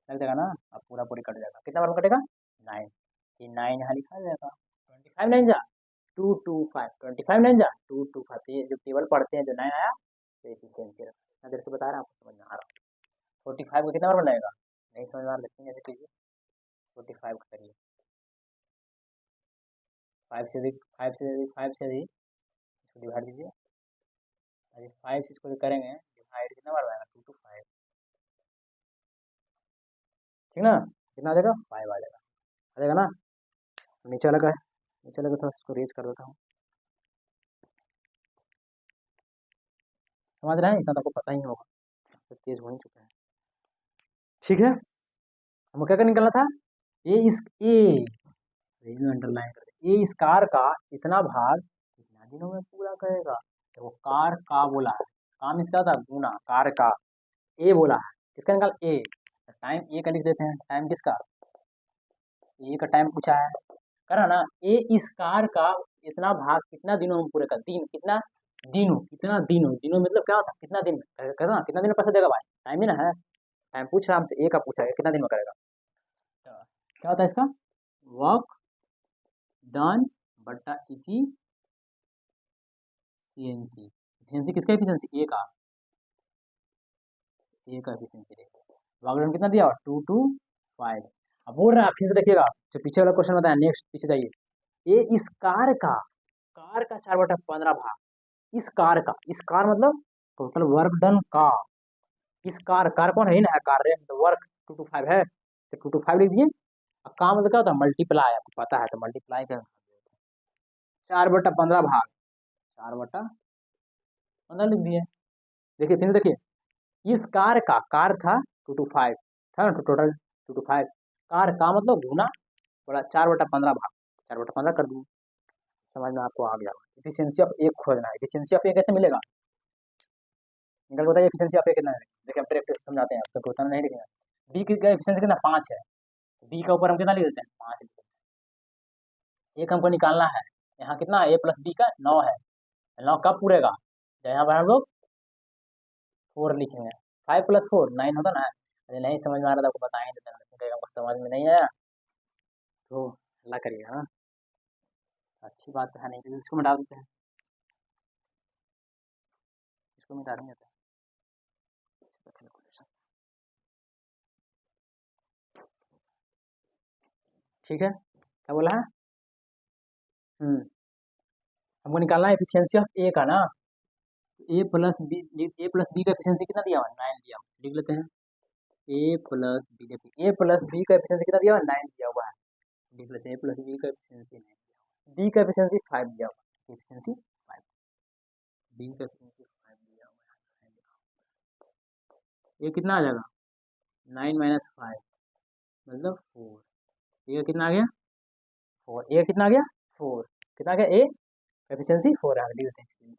S1: चल जाएगा ना, अब पूरा पूरी कट जाएगा, कितना बार में कटेगा, 9। ये 9 यहाँ लिखा जाएगा, 25 9 जा 225, 25 9 जा 225, ये जो टेबल पढ़ते हैं जो 9 आया तो एफिशिएंसी रखा, इतना देर से बता रहा हूँ, आपको समझ में आ रहा है। 45 को कितना बार बनाएगा, नहीं समझ में आ रहा, लिखेंगे ऐसे कीजिए, 45 का करिए, 5 से भी 5 से भी 5 से भी इसको डिवाइड दीजिए, अरे 5 से इसको भी करेंगे डिवाइड, कितना बार आएगा, 225, ठीक ना, कितना आ जाएगा, 5 आ जाएगा ना। नीचे वाला का है, नीचे वाला का थोड़ा इसको रेज कर देता हूँ, समझ रहे हैं, इतना तो आपको पता ही होगा, तो तेज हो ही चुका है, ठीक है। हमको क्या क्या निकलना था, ए इस ए अंडरलाइन कर दे, ए इस कार का इतना भाग कितना दिनों में पूरा करेगा। देखो कार का बोला है, काम इसका था गुना, कार का ए बोला है, किसका निकाल ए, टाइम ए का लिख देते हैं, टाइम किसका, ए का टाइम पूछा है, करा ना, ए इस कार का इतना भाग कितना दिनों में पूरे कर, दिन कितना दिनों, कितना दिनों, दिनों मतलब क्या होता है, कितना दिन में करना, कितना दिन में पैसा देगा भाई, टाइम ही ना है, टाइम पूछ रहा हमसे, ए का पूछा है कितना दिन में करेगा, तो क्या होता है इसका, वर्क डन बट्टा इफिशियंसी, इफिशियंसी किसका, इफिशियंसी ए का, ए का इफिशियंसी वर्क डन कितना दिया, 225। अब बोल रहा है फिर से देखिएगा, जो पीछे वाला क्वेश्चन बताया, नेक्स्ट पीछे जाइए, ये इस कार का 4/15 भाग, इस कार का, इस कार मतलब टोटल वर्क डन का, इस कार कौन है, ही ना है कार, तो वर्क 225 है, तो 225 लिख दिए। अब काम मतलब क्या होता है, मल्टीप्लाई, आपको पता है तो मल्टीप्लाई कर, 4/15 भाग 4/15 लिख दिए। देखिए फिर से देखिए, इस कार का, कार था 225 था ना, टोटल 225, कार का मतलब गुना बड़ा 4/15 भाग 4/15 कर दूँ। समझ में आपको आ गया। इफिशियंसी ऑफ ए खोजना है। इफिशियंसी ऑफ ए कैसे मिलेगा? निकल के बताइए इफिशियंसी ऑफ ए कितना है। देखिए हम डायरेक्ट समझाते हैं, आपको होता नहीं लिखेंगे। बी की इफिशियंसी कितना 5 है। बी का ऊपर हम कितना लिख देते हैं 5 लिख देते हैं। एक हमको निकालना है। यहाँ कितना ए प्लस बी का 9 है। 9 कब पूरेगा? यहाँ पर हम लोग 4 लिखेंगे। 5 + 4 9 होता ना। अरे नहीं समझ में आ रहा था आपको बता ही देते हैं, लेकिन हमको समझ में नहीं आया तो अल्लाह करिएगा। हाँ अच्छी बात तो है नहीं, इसको मिटा देते हैं, इसको मिटा देंगे। ठीक है, क्या बोला है? हमको निकालना है एफिशिएंसी ऑफ ए का ना। ए प्लस बी का एफिशिएंसी कितना दिया हुआ है 9 दिया हुआ है। लिख लेते हैं ए प्लस बी। देखिए ए प्लस बी का एफिशिएंसी कितना दिया हुआ है 9 दिया हुआ है। लिख लेते हैं ए प्लस बी का एफिशिएंसी 9 दिया हुआ है। बी का एफिशिएंसी 5 दिया हुआ है। एफिशिएंसी 5, बी का एफिशिएंसी 5 दिया हुआ है। ये कितना आ जाएगा 9 - 5 मतलब 4। ए कितना आ गया 4। ए कितना आ गया 4। कितना आ गया ए एफिशिएंसी 4 आ गया। लिख देते हैं एफिशिएंसी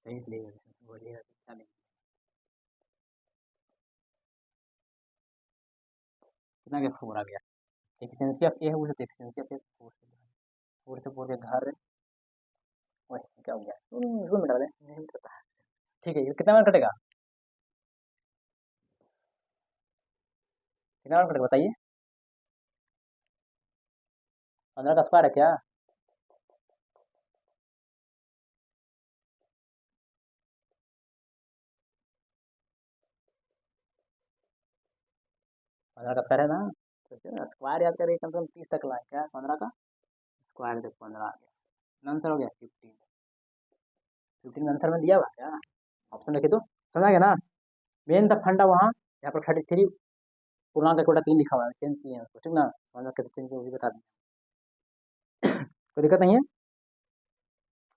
S1: सही इसलिए बोलिएगा कितना नहीं। कितना आ गया 4 आ गया। एफिशिएंसी ऑफ ए है वो एफिशिएंसी ऑफ ए 4 से 4 के घर। ओए क्या हो गया इसको मिटा दें, नहीं मिटता है। ठीक है ये कितना बार कटेगा? कितना बार कटेगा बताइए? 15 का स्क्वायर है क्या? पंद्रह का स्क्वायर है ना, तो स्क्वायर याद करिए कम से कम 30 तक लाए क्या 15 का स्क्वायर। देखो 15 आ गया, आंसर हो गया 15। 15 में आंसर में दिया हुआ क्या? ऑप्शन देखिए तो समझ गया ना। मेन था फंडा वहाँ, यहाँ पर 33 पूर्णांक का कोटा 3 लिखा हुआ है, चेंज किए हैं उसको, ठीक ना। समझ में कैसे चेंज किया वो भी बता दें, कोई दिक्कत नहीं है।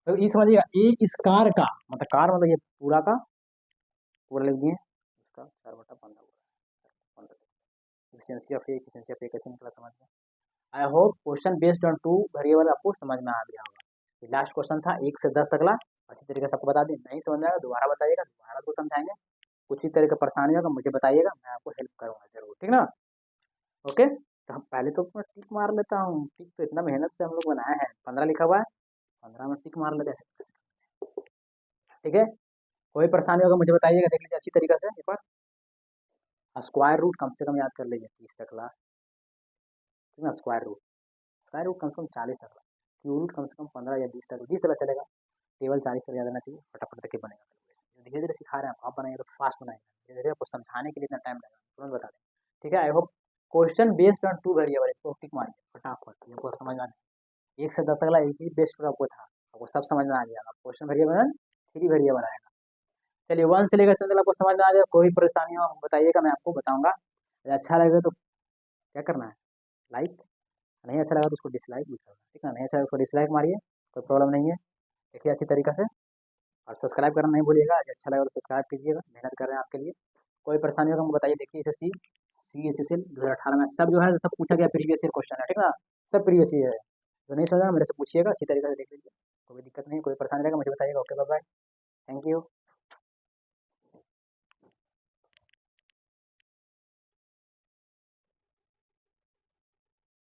S1: तो ये समझिएगा एक इस कार का मतलब कार मतलब ये पूरा का पूरा लिख दिए उसका 4/15 efficiency of A. Efficiency of A कैसे निकला समझ में। I hope question based on 2 variable आपको समझ में आ गया होगा। ये लास्ट क्वेश्चन था 1 से 10 तक ला। अच्छी तरीके से आपको बता दें, नहीं समझ में आएगा दोबारा बताइएगा, दोबारा को समझाएंगे। कुछ भी तरह का परेशानी होगा मुझे बताइएगा, मैं आपको हेल्प करूँगा जरूर, ठीक ना। ओके तो हम पहले तो अपना टिक मार लेता हूँ। टिक तो इतना मेहनत से हम लोग बनाए हैं, 15 लिखा हुआ है, 15 में टिक मार लेते हैं ऐसे कैसे। ठीक है कोई परेशानी होगा मुझे बताइएगा, देख लीजिए अच्छी तरीके से एक बार। स्क्वायर रूट कम से कम याद कर लीजिए 30 तक ला, ठीक ना। स्क्वायर रूट कम से कम 40 तक ला। क्यू रूट कम से कम 15 या 20 तक, 20 तक चलेगा। केवल 40 तक याद रहना चाहिए, फटाफट तक बनेगा कैलकुलेशन। धीरे धीरे सिखा रहे हैं आप बनाएंगे तो फास्ट बनाएंगे, धीरे धीरे आपको समझाने के लिए इतना टाइम लगेगा, तुरंत बता दें। ठीक है आई hope question based on 2 variable इसको टिक मारिए फटाफट, ये आपको समझ में आ गया। 1 से 10 तक ला इसी बेस्ड पर आपको था, आपको सब समझ में आ गया। आप क्वेश्चन वेरिएबल 3 वेरिएबल आएगा। चलिए 1 से लेकर 10 तक आपको समझ में आ गया। कोई परेशानी हो बताइएगा, मैं आपको बताऊंगा। अच्छा लगेगा तो क्या करना है लाइक, नहीं अच्छा लगा तो उसको डिसलाइक भी करना, ठीक है। नहीं अच्छा लगा तो डिसलाइक मारिए, कोई प्रॉब्लम नहीं है। देखिए अच्छी तरीके से, और सब्सक्राइब करना नहीं भूलिएगा। अच्छा लगा तो सब्सक्राइब कीजिएगा, मेहनत कर रहे हैं आपके लिए। कोई परेशानी होगा हमको बताइए। देखिए इसे CHSL 2018 में सब जो है सब पूछा गया प्रीवियस ईयर क्वेश्चन है, ठीक ना। सब प्रीवियस ईयर है, जो नहीं समझा मेरे से पूछिएगा, अच्छी तरीके से देख लीजिए। कोई दिक्कत नहीं, कोई परेशानी रहेगा मुझे बताइएगा। Okay bye bye, thank you.